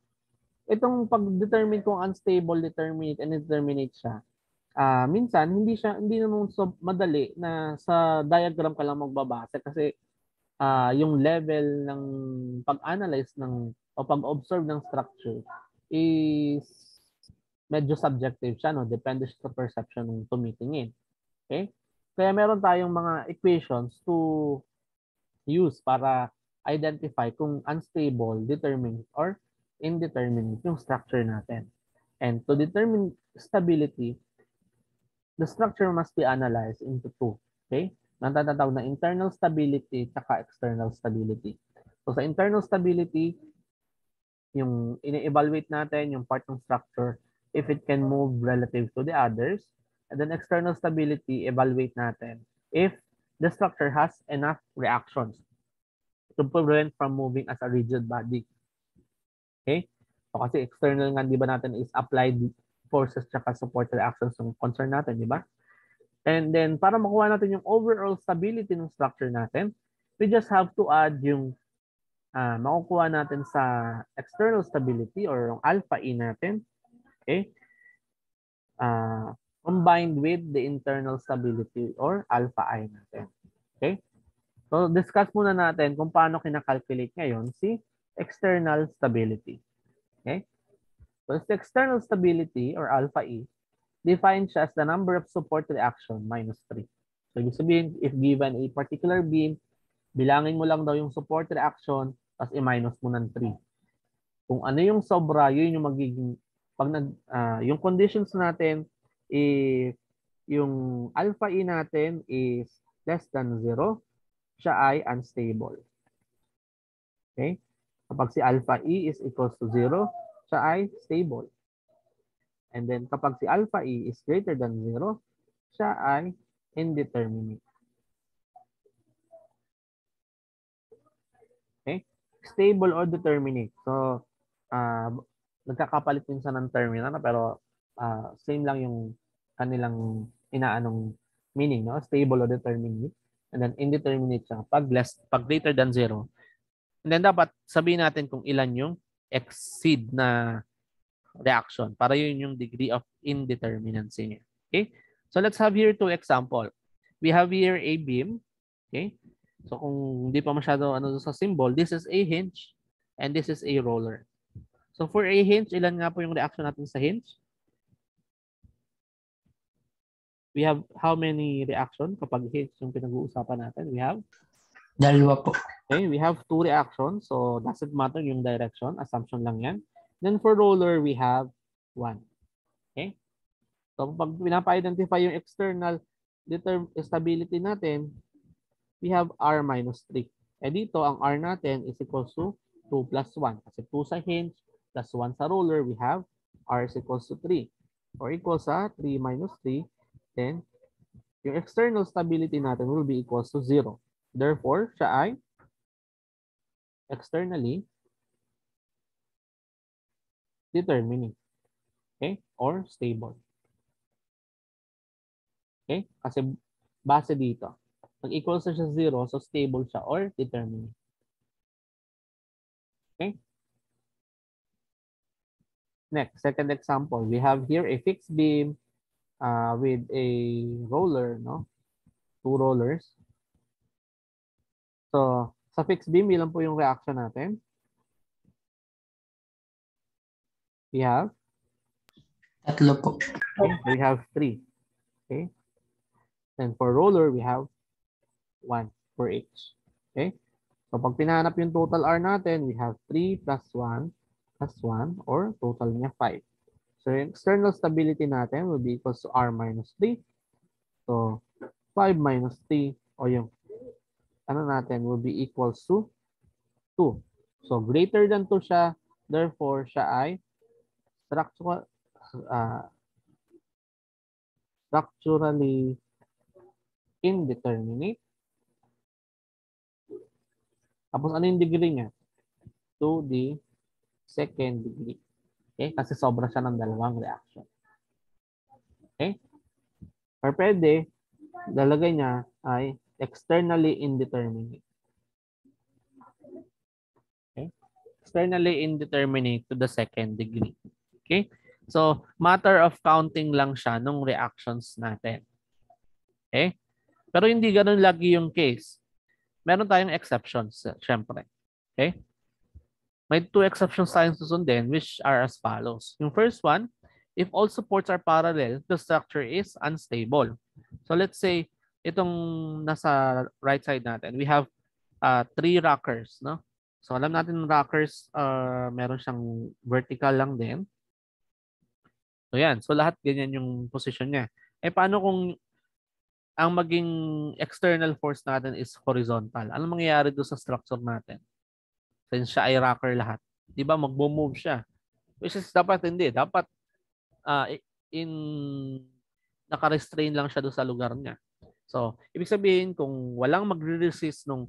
itong pag-determine kung unstable, determinate, and indeterminate siya, minsan hindi naman so madali na sa diagram ka lang magbabase kasi yung level ng pag-analyze o pag-observe ng structure is medyo subjective siya, no? Depende siya sa perception ng tumitingin. Okay? Kaya meron tayong mga equations to use para identify kung unstable, determinate, or indeterminate yung structure natin. And to determine stability, the structure must be analyzed into two. Okay? Natatawag na internal stability at external stability. So sa internal stability, yung ini-evaluate natin yung part ng structure if it can move relative to the others. And then external stability, evaluate natin if the structure has enough reactions to prevent from moving as a rigid body. Okay? So kasi external nga, di ba natin is applied forces at support reactions yung concern natin, di ba? And then, para makuha natin yung overall stability ng structure natin, we just have to add yung makukuha natin sa external stability or yung alpha E natin, okay? Combined with the internal stability or alpha I natin. Okay? So, discuss muna natin kung paano kinakalculate ngayon si external stability. Okay? So, the external stability or alpha E defined siya as the number of support reaction minus 3. So, ibig sabihin, if given a particular beam, bilangin mo lang daw yung support reaction, tapos i-minus mo ng 3. Kung ano yung sobra, yun yung magiging, yung conditions natin, if yung alpha E natin is less than 0, siya ay unstable. Okay? Kapag si alpha E is equals to 0, siya ay stable. And then kapag si alpha E is greater than 0, siya ay indeterminate. Okay? Stable or determinate. So, nagkakapalit minsan ng terminal, pero same lang yung kanilang inaanong meaning, no? Stable or determinate. And then indeterminate siya pag greater than 0. And then dapat sabihin natin kung ilan yung exceed na reaction para yun yung degree of indeterminacy niya. Okay? So let's have here two example. We have here a beam. Okay? So kung hindi pa masyado sa symbol, this is a hinge and this is a roller. So for a hinge, ilan nga po yung reaction natin sa hinge? We have how many reaction kapag hinge yung pinag-uusapan natin? We have? Dalawa po. Okay, we have 2 reactions. So doesn't matter yung direction. Assumption lang yan. Then for roller, we have 1. Okay? So pag pinapa-identify yung external stability natin, we have R minus 3. Eh dito, ang R natin is equals to 2 plus 1. Kasi 2 sa hinge plus 1 sa roller, we have R is equals to 3. Or equals sa 3 minus 3. Then, yung external stability natin will be equals to 0. Therefore, siya ay externally determinate. Okay? Or stable. Okay? Kasi base dito. Pag-equals na siya 0, so stable siya or determinate. Okay? Next, second example. We have here a fixed beam with a roller, no? 2 rollers. So, sa fixed beam, ilan po yung reaction natin? We have? 3 po. Okay, we have 3. Okay? And for roller, we have 1 for each. Okay? So, pag pinahanap yung total R natin, we have 3 plus 1 plus 1 or total niya 5. So, yung external stability natin will be equals to R minus 3. So, 5 minus 3 o yung ano natin will be equals to 2. So, greater than 2 siya. Therefore, siya ay structurally indeterminate. Tapos ano yung degree niya? To the second degree. Okay? Kasi sobra siya ng dalawang reaction. Okay? Or pwede, lalagay niya ay externally indeterminate. Okay? Externally indeterminate to the second degree. Okay? So, matter of counting lang siya nung reactions natin. Okay? Pero hindi ganun lagi yung case. Meron tayong exceptions, syempre. Okay? May two exceptions tayong susundin which are as follows. Yung first one, if all supports are parallel, the structure is unstable. So let's say, itong nasa right side natin, we have three rockers, no? So alam natin rockers, meron siyang vertical lang din. So yan, so lahat ganyan yung position niya. Eh paano kung ang maging external force natin is horizontal? Anong mangyayari doon sa structure natin? Since siya ay rocker lahat. Di ba magbo-move siya? Which is dapat hindi. Dapat in naka-restrain lang siya doon sa lugar niya. So, ibig sabihin kung walang magre-resist nung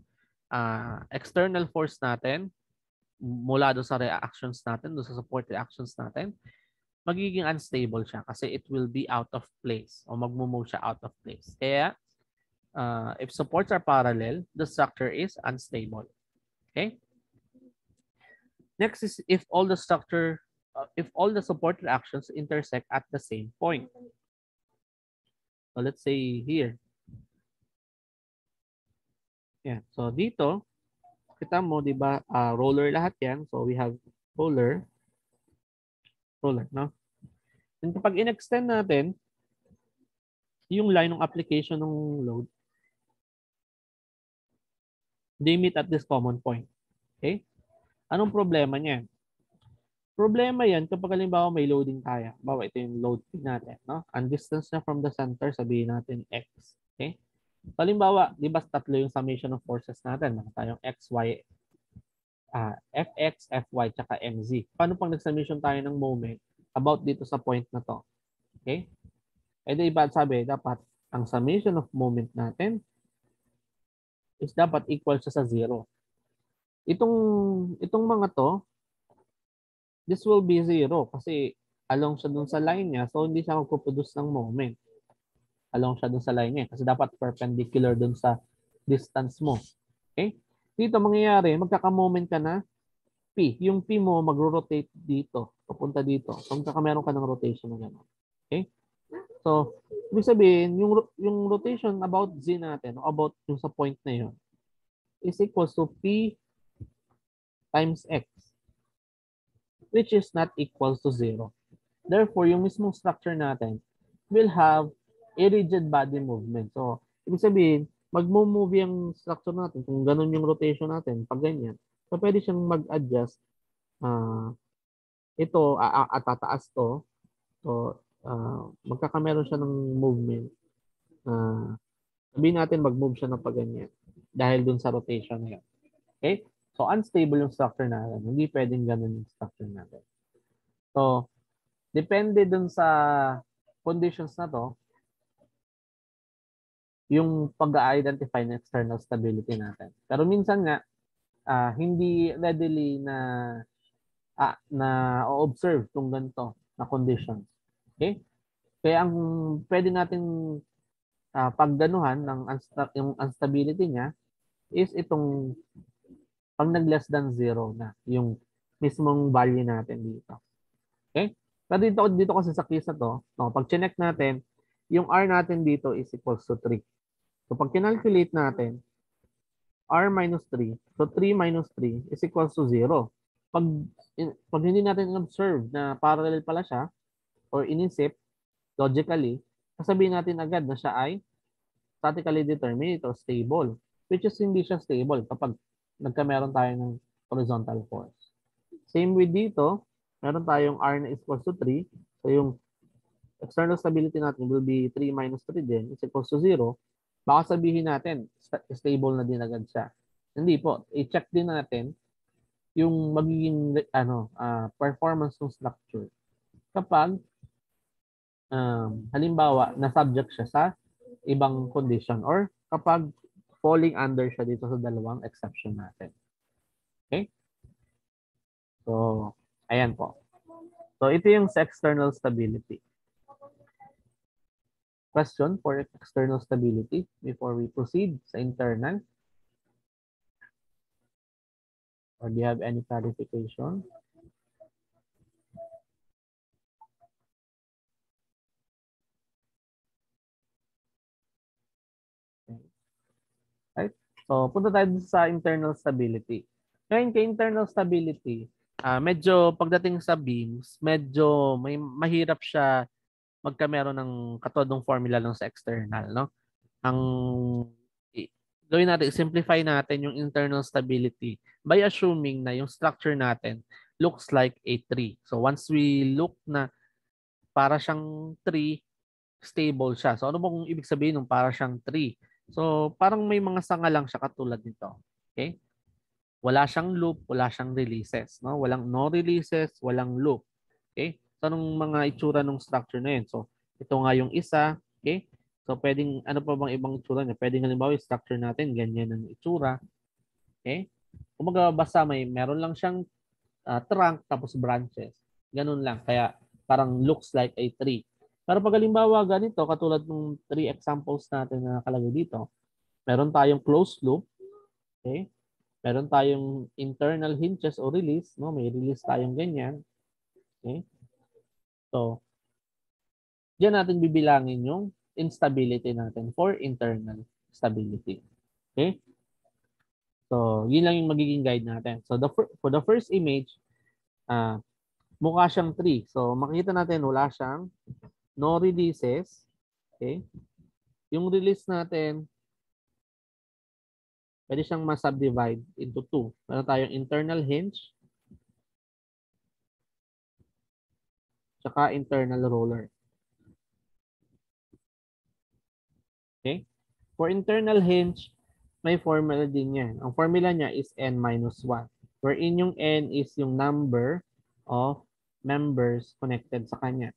external force natin mula doon sa reactions natin, doon sa support reactions natin, magiging unstable siya kasi it will be out of place o magmo-move siya out of place. Kaya, if supports are parallel, the structure is unstable. Okay? Next is if all the support reactions intersect at the same point. So let's say here. Yeah. So dito, kita mo, di ba, roller lahat yan. So we have roller, no? And kapag in-extend natin, yung line ng application ng load, they meet at this common point. Okay? Anong problema niya? Problema yan kapag halimbawa may loading tayo. Bawa ito yung load natin, no? Ang distance na from the center, sabihin natin x. Okay? Halimbawa, di ba tatlo yung summation of forces natin? Meron tayong x, y, fx, fy, tsaka mz. Paano pang nag-summation tayo ng moment about dito sa point na to? Okay? E di ba sabi, dapat ang summation of moment natin is dapat equal siya sa 0. Itong mga to, this will be 0 kasi along siya dun sa line niya, so hindi siya magpuproduce ng moment. Along siya dun sa line niya kasi dapat perpendicular dun sa distance mo. Okay? Dito mangyayari, magkaka-moment ka na P. Yung P mo magro-rotate dito, papunta dito. So magkakameron ka ng rotation na gano'n. Okay? So, ibig sabihin, yung rotation about Z natin, o about yung sa point na yun, is equals to P times X, which is not equals to 0. Therefore, yung mismong structure natin will have a rigid body movement. So, ibig sabihin, magmo-move yung structure natin kung ganun yung rotation natin, pag ganyan. So, pwede siyang mag-adjust. Ito, at tataas to. So, magkakameron siya ng movement. Sabihin natin mag-move siya ng pag ganyan dahil dun sa rotation na yun. Okay? So, unstable yung structure natin. Hindi pwedeng ganun yung structure natin. So, depende dun sa conditions na to, yung pag-identify ng external stability natin. Pero minsan nga, hindi readily na observe tong ganito na conditions. Okay? Kaya ang pwede natin pagganuhan ng yung instability niya is itong pag nag-less than 0 na yung mismong value natin dito. Okay? Pero dito kasi sa case na to, no, pag chinek natin, yung R natin dito is equals to 3. So pag kinalculate natin, R minus 3, so 3 minus 3 is equals to 0. Pag hindi natin observe na parallel pala siya, or inisip, logically, sasabihin natin agad na siya ay statically determinate or stable, which is hindi siya stable kapag nagkameron tayo ng horizontal force. Same with dito, meron tayong R na is equals to 3. So yung external stability natin will be 3 minus 3 din is equals to 0. Baka sabihin natin, stable na din agad siya. Hindi po. I-check din natin yung magiging performance ng structure. Kapag halimbawa, na-subject siya sa ibang condition or kapag falling under siya dito sa dalawang exception natin. Okay? So, ayan po. So, ito yung sa external stability. Question for external stability before we proceed sa internal? Or do you have any clarification? Right? So, punta tayo sa internal stability. Ngayon, kay internal stability, medyo pagdating sa beams, medyo mahirap siya magkameron ng katulad ng formula lang sa external, no? Ang gawin natin, simplify natin yung internal stability by assuming na yung structure natin looks like a tree. So once we look na para siyang tree, stable siya. So ano bang ibig sabihin ng para siyang tree? So parang may mga sanga lang siya katulad nito. Okay? Wala siyang loop, wala siyang releases, no? Walang no releases, walang loop. Okay? So anong mga itsura ng structure na yun? So ito nga yung isa, okay? So pwedeng ano pa bang ibang itsura niya? Pwedeng halimbawa yung structure natin ganyan ang itsura, okay? Kumaga basta meron lang siyang trunk tapos branches. Ganun lang. Kaya parang looks like a tree. Pero pag halimbawa ganito, katulad ng three examples natin na nakalagay dito, meron tayong closed loop, okay? Meron tayong internal hinges o release, no? May release tayong ganyan. Okay? So, diyan natin bibilangin yung instability natin for internal stability. Okay? So, yun lang yung magiging guide natin. So, for the first image, mukha siyang tree. So, makikita natin wala siyang no releases. Okay? Yung release natin, pwede siyang ma-subdivide into two. Meron tayong internal hinge tsaka internal roller. Okay? For internal hinge, may formula din yan. Ang formula niya is n minus 1. Wherein yung n is yung number of members connected sa kanya.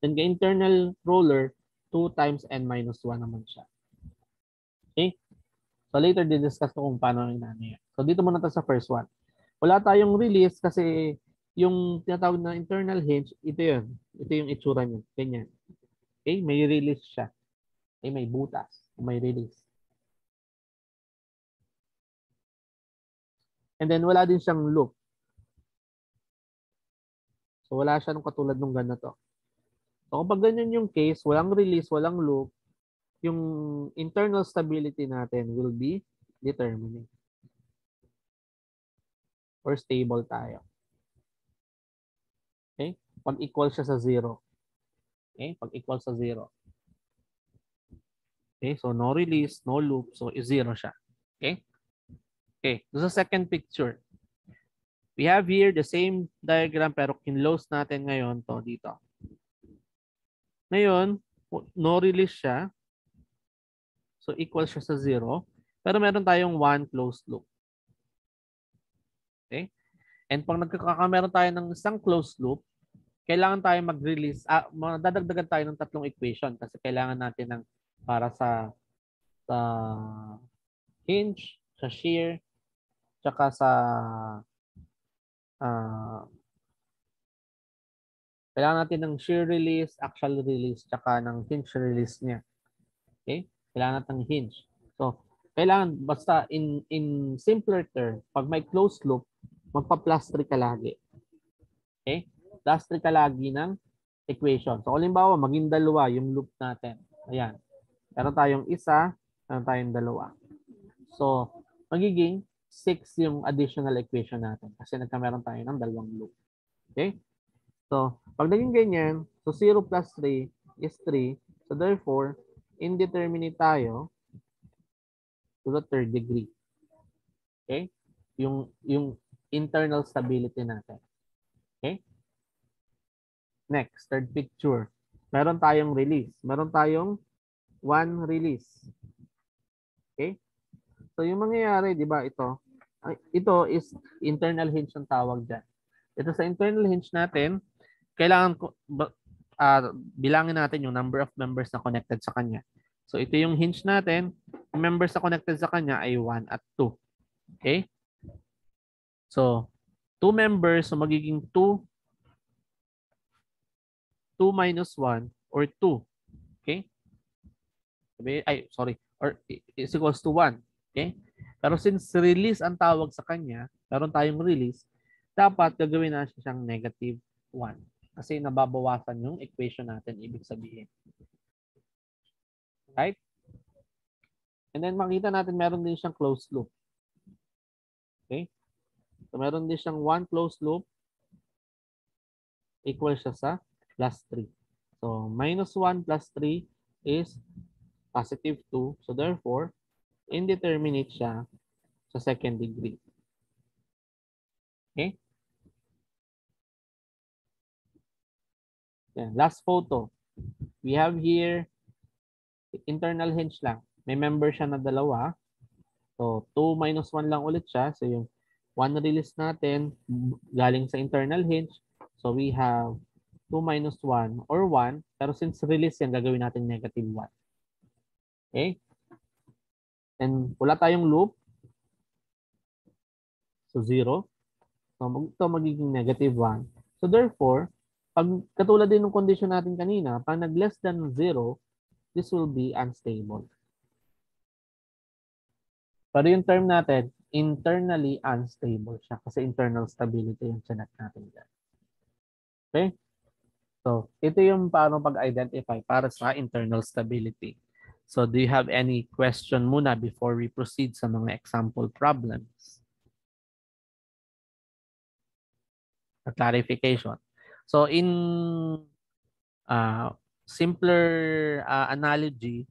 Then the internal roller, 2 times n minus 1 naman siya. Okay? So later, di-discuss ko kung paano inano yan. So dito muna tayo sa first one. Wala tayong release kasi yung tinatawag na internal hinge, ito yun. Ito yung itsura niya. Ganyan. Okay? May release siya. Okay? May butas. May release. And then wala din siyang loop. So wala siya nung katulad nung ganito. So kapag ganyan yung case, walang release, walang loop, yung internal stability natin will be determinate. Or stable tayo. Okay? Pag equal siya sa 0. Okay? Pag equal sa 0. Okay? So no release, no loop, so 0 siya. Okay? Okay. So sa second picture, we have here the same diagram pero kinlose natin ngayon to dito. Ngayon, no release siya. So equal siya sa 0. Pero meron tayong 1 closed loop. Okay? And pag meron tayo ng isang closed loop, kailangan tayo mag-release, dadagdagan tayo ng tatlong equation kasi kailangan natin ng para sa hinge, sa shear, tsaka sa kailangan natin ng shear release, axial release, tsaka ng hinge release niya. Okay? Kailangan natin ng hinge. So, kailangan basta in simpler term, pag may closed loop, magpa-plus 3 ka lagi. Okay? Plus 3 ka lagi ng equation. So, halimbawa, maging dalawa yung loop natin. Ayan. Meron tayong isa, meron tayong dalawa. So, magiging 6 yung additional equation natin kasi nagkameron tayo ng dalawang loop. Okay? So, pag naging ganyan, so 0 plus 3 is 3. So, therefore, indeterminate tayo to the third degree. Okay? Yung internal stability natin. Okay? Next, third picture. Meron tayong release. Meron tayong one release. Okay? So, yung mangyayari, di ba, ito is internal hinge ang tawag dyan. Ito sa internal hinge natin, kailangan ko, bilangin natin yung number of members na connected sa kanya. So ito yung hinge natin. Yung members na connected sa kanya ay 1 at 2. Okay? So 2 members, so magiging 2 minus 1 or 2. Okay? Or is equals to 1. Okay? Pero since release ang tawag sa kanya, meron tayong release, dapat gagawin natin siyang negative 1. Kasi nababawasan yung equation natin, ibig sabihin. Right? And then makita natin meron din siyang closed loop. Okay? So meron din siyang 1 closed loop equal siya sa plus 3. So minus 1 plus 3 is positive 2. So therefore, indeterminate siya sa second degree. Okay? Yan. Last photo. We have here internal hinge lang. May member siya na dalawa. So 2 minus 1 lang ulit siya. So yung 1 release natin galing sa internal hinge. So we have 2 minus 1 or 1. Pero since release yan, gagawin natin negative 1. Okay? And wala tayong loop. So 0. So ito magiging negative 1. So therefore, pag katulad din ng condition natin kanina, pag nag-less than 0, this will be unstable. Pero yung term natin, internally unstable siya kasi internal stability yung sinak natin dyan. Okay? So, ito yung paano pag-identify para sa internal stability. So, do you have any question muna before we proceed sa mga example problems? A clarification. So, in simpler analogy,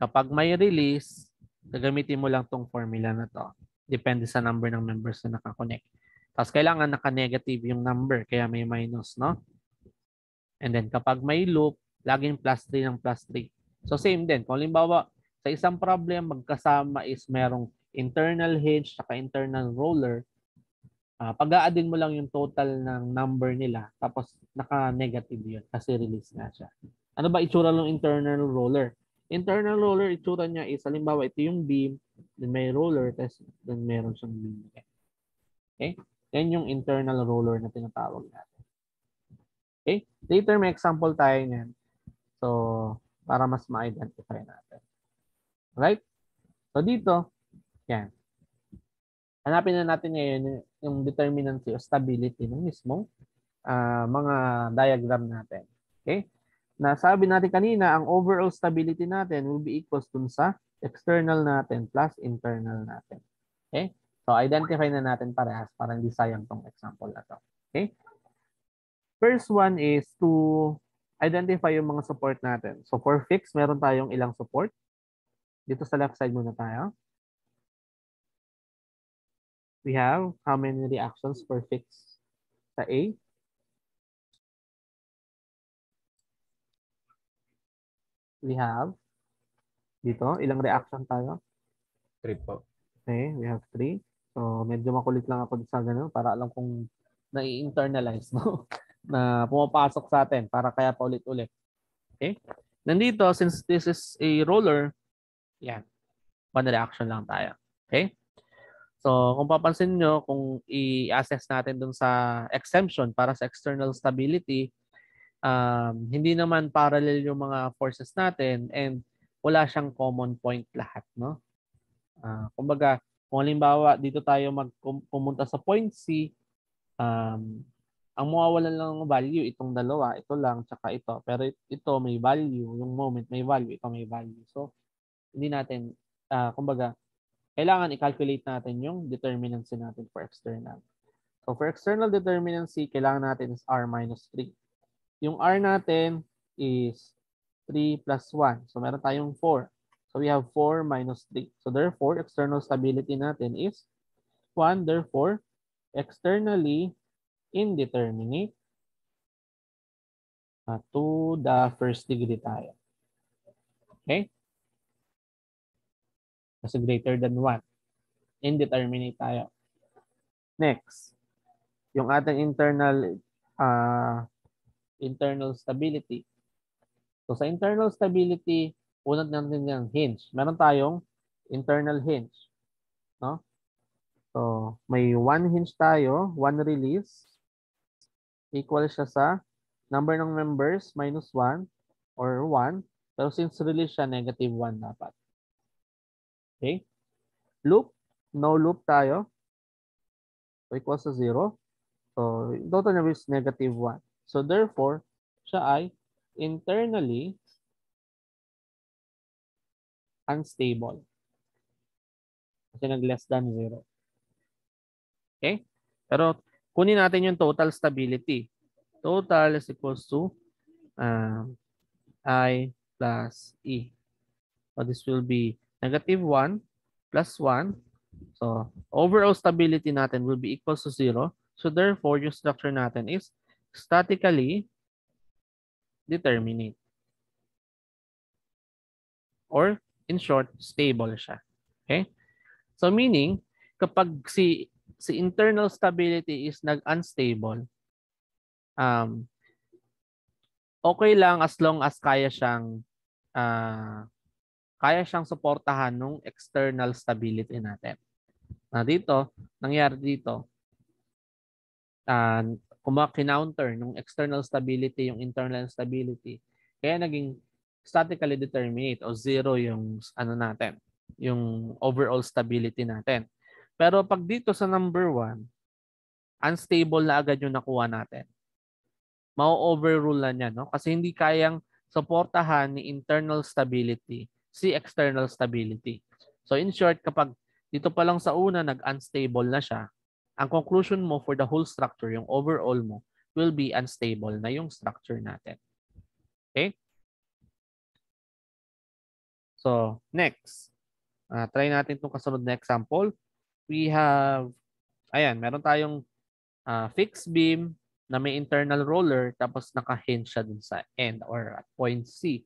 kapag may release, gagamitin mo lang tong formula na to. Depende sa number ng members na nakakonect. Tapos kailangan naka-negative yung number, kaya may minus, no? And then kapag may loop, laging plus 3 ng plus 3. So same din. Kung halimbawa, sa isang problem, magkasama is merong internal hinge saka internal roller, pag-a-addin mo lang yung total ng number nila, tapos naka-negative yun kasi release nga siya. Ano ba itsura ng internal roller? Internal roller, itsura niya is, halimbawa, ito yung beam, then may roller, then meron siyang beam. Okay? Yan yung internal roller na tinatawag natin. Okay? Later, may example tayo niyan. So, para mas ma-identify natin. Right? So, dito, yan. Hanapin na natin ngayon yung determinacy o stability ng mismong mga diagram natin. Okay? Nasabi natin kanina, ang overall stability natin will be equals dun sa external natin plus internal natin. Okay? So, identify na natin parehas para hindi sayang tong example na to. Okay? First one is to identify yung mga support natin. So, for fixed, meron tayong ilang support. Dito sa left side muna tayo. We have how many reactions per fixed sa A? We have dito, ilang reaction tayo? 3 po. Okay, we have 3. So, medyo makulit lang ako sa ganun para alam kung na-internalize, no? Na pumapasok sa atin para kaya pa ulit-ulit. Okay? Nandito, since this is a roller, yan, one reaction lang tayo. Okay? So, kung papansin nyo, kung i-assess natin dun sa exemption para sa external stability, hindi naman parallel yung mga forces natin and wala siyang common point lahat, no? Kumbaga, kung halimbawa dito tayo pumunta sa point C, ang mawawalan lang ng value itong dalawa, ito lang tsaka ito. Pero ito may value, yung moment may value, ito may value. So, hindi natin kumbaga kailangan i-calculate natin yung determinacy natin for external. So, for external determinacy, kailangan natin is R minus 3. Yung R natin is 3 plus 1. So, meron tayong 4. So, we have 4 minus 3. So, therefore, external stability natin is 1. Therefore, externally indeterminate to the first degree tayo. Okay? Kasi greater than 1. Indeterminate tayo. Next, yung ating internal internal stability. So sa internal stability, unad natin yung hinge. Meron tayong internal hinge, no? So may one hinge tayo, one release, equal siya sa number ng members minus 1 or 1. Pero since release siya, negative 1 dapat. Okay? Loop, no loop tayo. So equals to 0. So total number is negative 1. So therefore, siya ay internally unstable. Kasi nag-less than 0. Okay? Pero kunin natin yung total stability. Total is equals to I plus E. So this will be negative 1 plus 1. So overall stability natin will be equals to 0. So therefore, yung structure natin is statically determinate. Or in short, stable siya. Okay? So meaning, kapag si internal stability is nag-unstable, okay lang as long as kaya siyang suportahan ng external stability natin. Na dito, nangyari dito, kinounter ng external stability yung internal stability. Kaya naging statically determinate o 0 yung ano natin, yung overall stability natin. Pero pag dito sa number 1, unstable na agad yung nakuha natin. Ma-overrule na niya, no? Kasi hindi kayang suportahan ni internal stability si external stability. So in short, kapag dito pa lang sa una nag-unstable na siya, ang conclusion mo for the whole structure, yung overall mo, will be unstable na yung structure natin. Okay? So next, try natin itong kasunod na example. We have, ayan, meron tayong fixed beam na may internal roller tapos naka-hinge siya dun sa end or at point C.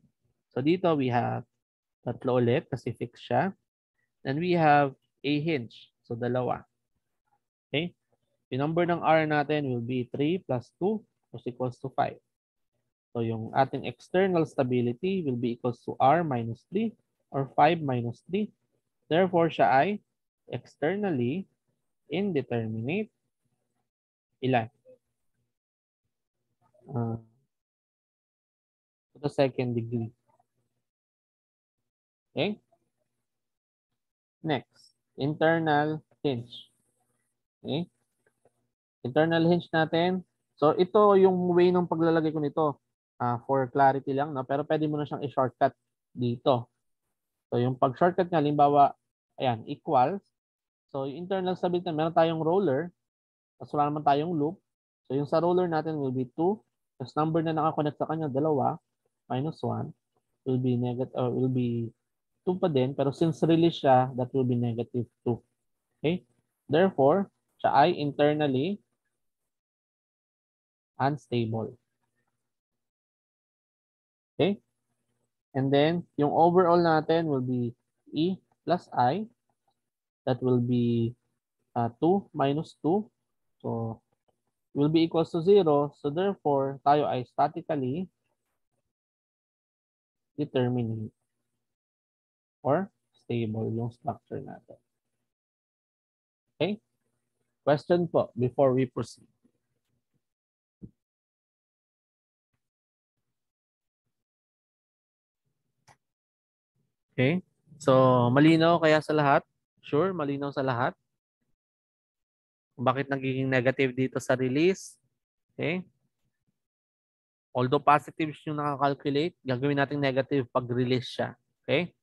So dito we have tatlo ulit kasi fixed siya. And we have a hinge. So dalawa. Okay? Yung number ng R natin will be 3 plus 2 is equals to 5. So yung ating external stability will be equals to R minus 3 or 5 minus 3. Therefore, siya ay externally indeterminate. Ilan? To the second degree. Okay? Next, internal hinge. Okay? Internal hinge natin. So ito yung way ng paglalagay ko nito. For clarity lang, no? Pero pwede mo na siyang i-shortcut dito. So yung pag-shortcut nga, halimbawa, ayan, equals. So yung internal stability, meron tayong roller. Tapos wala naman tayong loop. So yung sa roller natin will be 2. Tapos number na nakakonect sa kanya, dalawa. Minus 1 will be negative, will be 2 pa din. Pero since release siya, that will be negative 2. Okay? Therefore, siya ay internally unstable. Okay? And then, yung overall natin will be E plus I. That will be 2 minus 2. So, will be equals to 0. So, therefore, tayo ay statically determinate or stable yung structure natin. Okay? Question po before we proceed. Okay? So, malinaw kaya sa lahat? Sure, malinaw sa lahat? Bakit nagiging negative dito sa release? Okay? Although positive yung nakakalculate, gagawin natin negative pag release siya. Okay?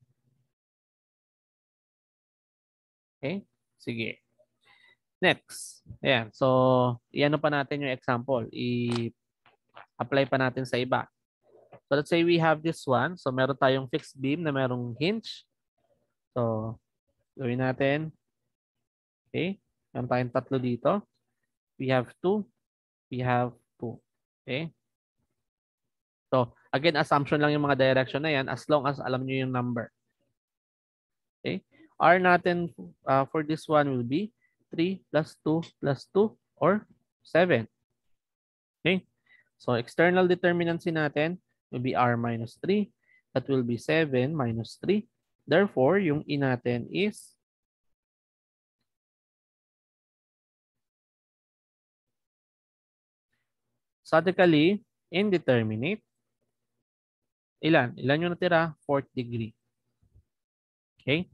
Okay? Sige. Next. Ayan. So, iano pa natin yung example. I-apply pa natin sa iba. So, let's say we have this one. So, meron tayong fixed beam na merong hinge. So, gawin natin. Okay? Meron tayong tatlo dito. We have 2. We have 2. Okay? So, again, assumption lang yung mga direction na yan as long as alam nyo yung number. Okay? R natin for this one will be 3 plus 2 plus 2 or 7. Okay? So external determinancy natin will be r minus 3. That will be 7 minus 3. Therefore, yung E natin is statically indeterminate. Ilan? Ilan yung natira? 4th degree. Okay?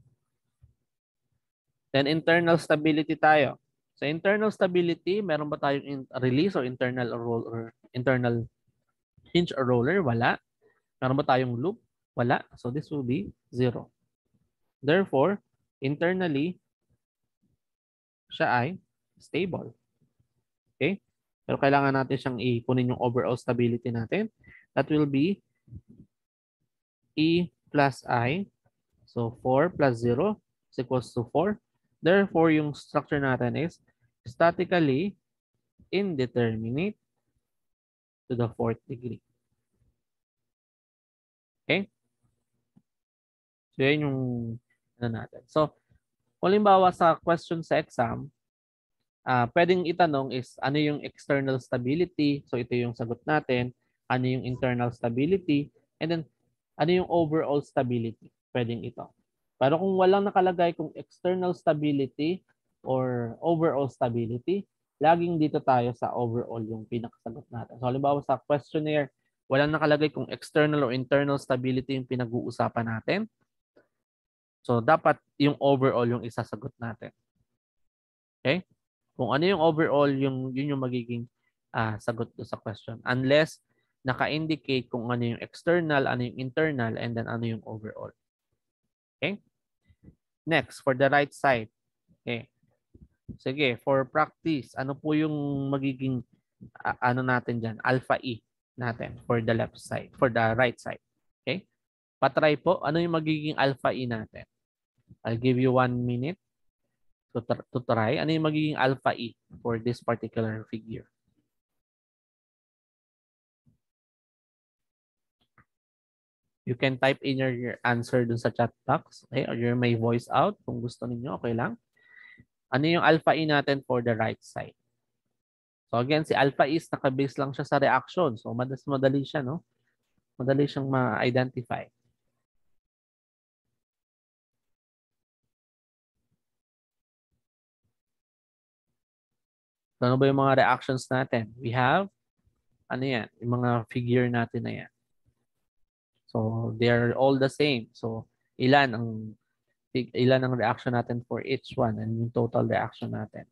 Then internal stability tayo. Sa internal stability, meron ba tayong release or internal roller, internal hinge or roller? Wala. Meron ba tayong loop? Wala. So this will be 0. Therefore, internally, siya ay stable. Okay? Pero kailangan natin siyang ipunin yung overall stability natin. That will be E plus I. So 4 plus 0 is equals to 4. Therefore, yung structure natin is statically indeterminate to the 4th degree. Okay? So, yun yung ano natin. So, kung halimbawa sa question sa exam, pwedeng itanong is ano yung external stability? So, ito yung sagot natin. Ano yung internal stability? And then, ano yung overall stability? Pwedeng ito. Pero kung walang nakalagay kung external stability or overall stability, laging dito tayo sa overall yung pinakasagot natin. So, halimbawa sa questionnaire, walang nakalagay kung external or internal stability yung pinag-uusapan natin. So, dapat yung overall yung isasagot natin. Okay? Kung ano yung overall, yun yung magiging sagot do sa question. Unless naka-indicate kung ano yung external, ano yung internal, and then ano yung overall. Okay? Next, for the right side. Okay. Sige, for practice, ano po yung magiging ano natin dyan? Alpha E natin for the left side, for the right side. Okay? Patry po, ano yung magiging alpha E natin? I'll give you 1 minute to try. Ano yung magiging alpha E for this particular figure? You can type in your answer dun sa chat box, okay? Or your may voice out kung gusto niyo, okay lang. Ano yung alpha E natin for the right side? So again, si alpha is nakabase lang siya sa reaction. So madali siya, no? Madali siyang ma-identify. So, ano ba yung mga reactions natin? We have, ano yan? Yung mga figure natin na yan. So they're all the same. So ilan ang reaction natin for each one and yung total reaction natin.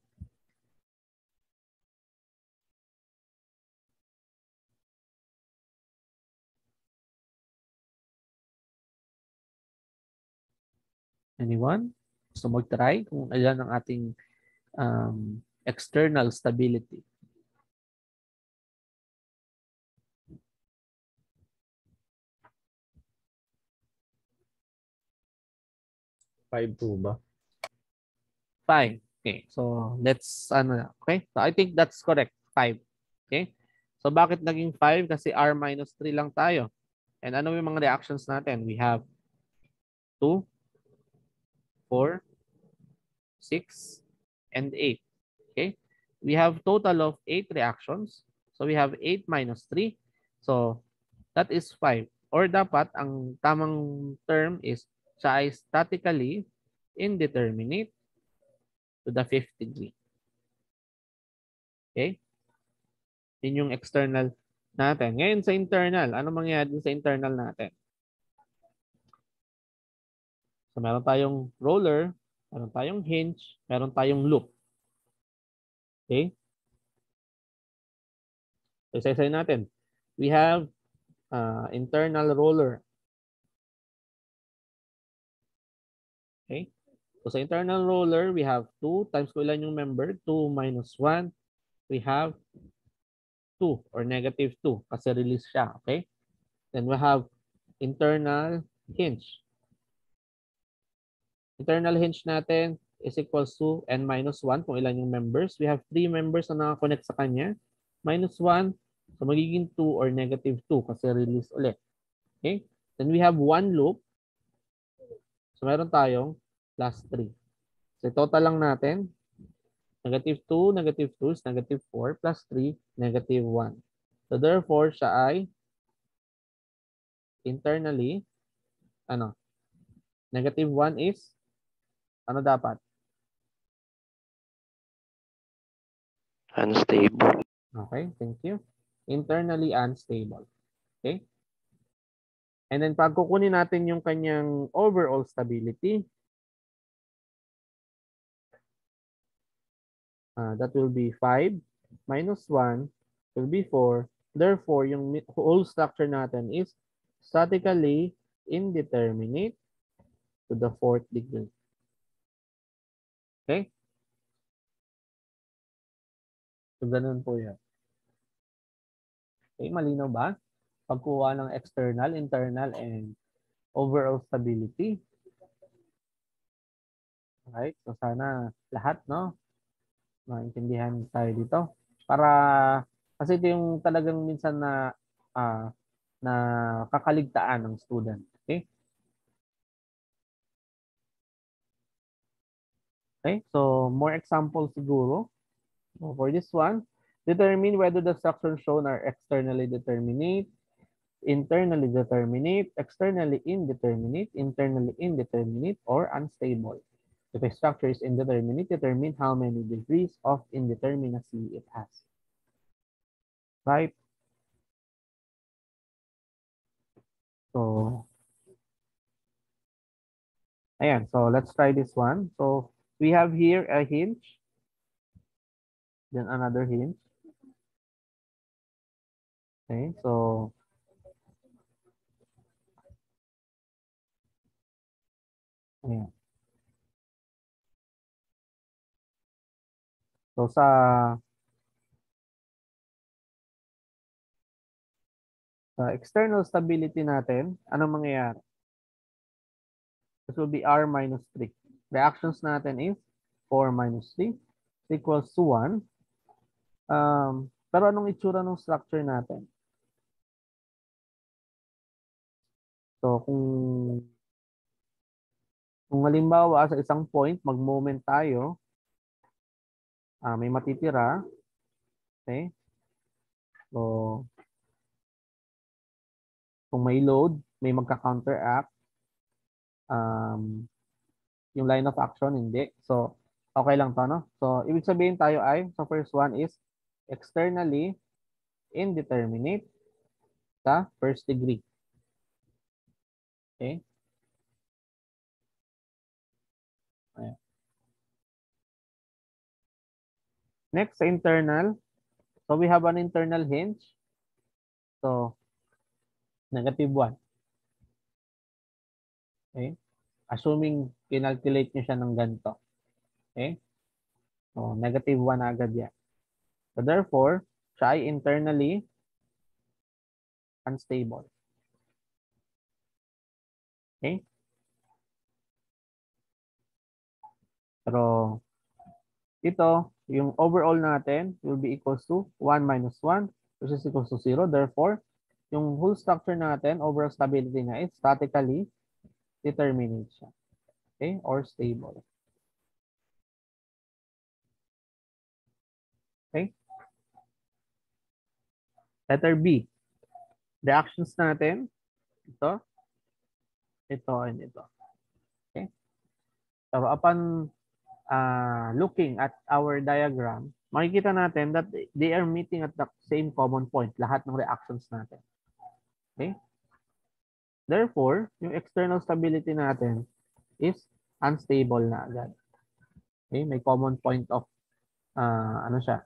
Anyone? Gusto mag-try kung ilan ang ating external stability? Five po ba? 5. Okay. So let's okay? So I think that's correct. 5. Okay? So bakit naging 5? Kasi R minus 3 lang tayo. And ano yung mga reactions natin? We have 2, 4, 6, and 8. Okay? We have total of 8 reactions. So we have 8 minus 3. So that is 5. Or dapat ang tamang term is siya ay statically indeterminate to the 5th degree. Okay? Yun yung external natin. Ngayon sa internal, ano mangyayari sa internal natin? So meron tayong roller, meron tayong hinge, meron tayong loop. Okay? So isa-isa natin. We have internal roller. Okay? So sa internal roller, we have 2 times ko ilan yung member? 2 minus 1. We have 2 or negative 2 kasi release siya. Okay? Then we have internal hinge. Internal hinge natin is equals to n minus 1 kung ilan yung members. We have 3 members na nakakonect sa kanya. Minus 1. So magiging 2 or negative 2 kasi release ulit. Okay? Then we have 1 loop. So meron tayong plus 3. So total lang natin. Negative 2 is negative 4 plus 3, negative 1. So therefore, siya ay internally, ano, -1 is, ano dapat? Unstable. Okay, thank you. Internally unstable. Okay? And then pag kukunin natin yung kanyang overall stability, that will be 5 minus 1 will be 4. Therefore, yung whole structure natin is statically indeterminate to the fourth degree. Okay? So, ganun po yan. Okay, malinaw ba? Pagkuha ng external, internal, and overall stability. Right? So, sana lahat, no? Maintindihan tayo dito. Para, kasi ito yung talagang minsan na kakaligtaan ng student. Okay? Okay? So, more examples siguro. So, for this one, determine whether the structures shown are externally determinate, internally determinate, externally indeterminate, or unstable. If a structure is indeterminate, determine how many degrees of indeterminacy it has. Right? So, ayan. So, let's try this one. So, we have here a hinge, then another hinge. Okay, so, ayan. So, sa external stability natin, anong mangyayari? This will be R minus 3. Reactions natin is 4 minus 3 equals to 1. Pero anong itsura ng structure natin? So, kung halimbawa sa isang point, mag-moment tayo, may matitira. Okay? So, kung may load, may magka-counteract. Yung line of action, hindi. So, okay lang to, no? So, ibig sabihin tayo ay, so first one is externally indeterminate sa first degree. Okay? Ayan. Next, sa internal. So, we have an internal hinge. So, -1. Okay? Assuming kinalculate nyo siya ng ganito. Okay? So, -1 agad yan. So, therefore, siya ay internally unstable. Okay? Pero, ito, yung overall natin will be equals to 1 minus 1, which is equals to 0. Therefore, yung whole structure natin, overall stability niya is statically determinate siya. Okay? Or stable. Okay? Letter B. Reactions natin, ito, and ito. Okay? So, upon looking at our diagram, makikita natin that they are meeting at the same common point, lahat ng reactions natin. Okay? Therefore, yung external stability natin is unstable na agad. Okay? May common point of, ano siya,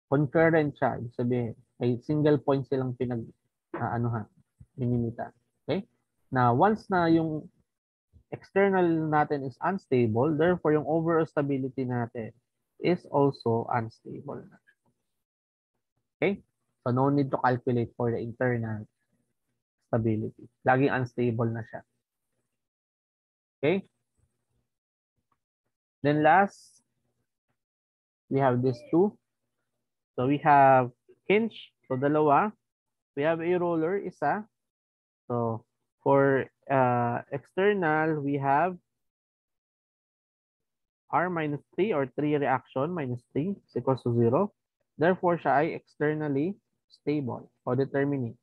concurrent siya. Ibig sabihin, may single point silang minimita. Okay? Na once na yung external natin is unstable, therefore yung overall stability natin is also unstable. Okay? So no need to calculate for the internal stability. Laging unstable na siya. Okay? Then last, we have these two. So we have hinge. So dalawa. We have a roller, isa. So for external, we have R minus 3 or 3 reaction minus 3 is equals to 0. Therefore, siya ay externally stable o determinate.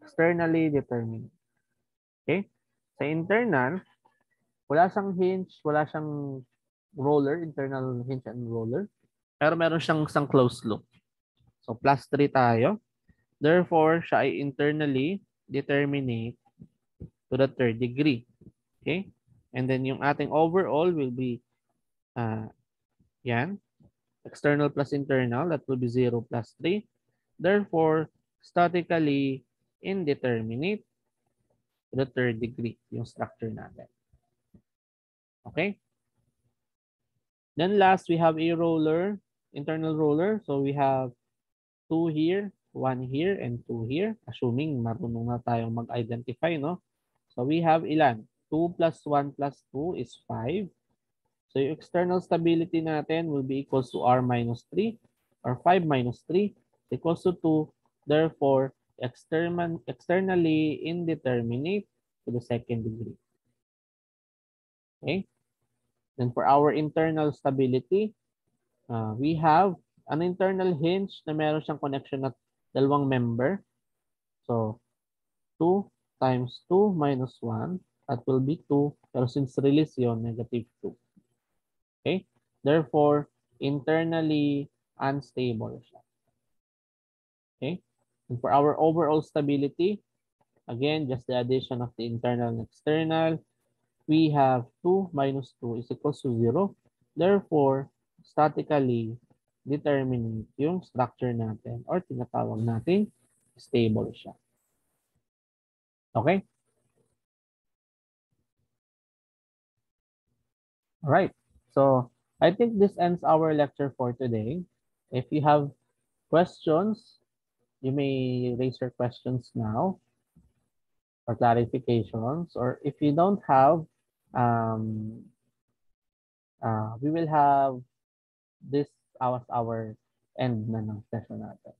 Externally determinate. Okay? Sa internal, wala siyang hinge, wala siyang roller, internal hinge and roller. Pero meron siyang isang closed loop. So, plus 3 tayo. Therefore, siya ay internally determinate to the third degree. Okay? And then yung ating overall will be, yan, external plus internal, that will be 0 plus 3. Therefore, statically indeterminate to the third degree, yung structure natin. Okay? Then last, we have a roller, internal roller. So we have 2 here, 1 here, and 2 here. Assuming marunong na tayong mag-identify, no? So we have ilan? 2 plus 1 plus 2 is 5. So yung external stability natin will be equals to R minus 3 or 5 minus 3 equals to 2. Therefore, externally indeterminate to the second degree. Okay? Then for our internal stability, we have an internal hinge na meron siyang connection na dalawang member. So, 2 times 2 minus 1, that will be 2. Pero since release yun, negative 2. Okay? Therefore, internally unstable siya. Okay? And for our overall stability, again, just the addition of the internal and external, we have 2 minus 2 is equals to 0. Therefore, statically determinate yung structure natin or tinatawag natin stable siya. Okay? All right. So, I think this ends our lecture for today. If you have questions, you may raise your questions now or clarifications. Or if you don't have, we will have this as our end na ng session natin.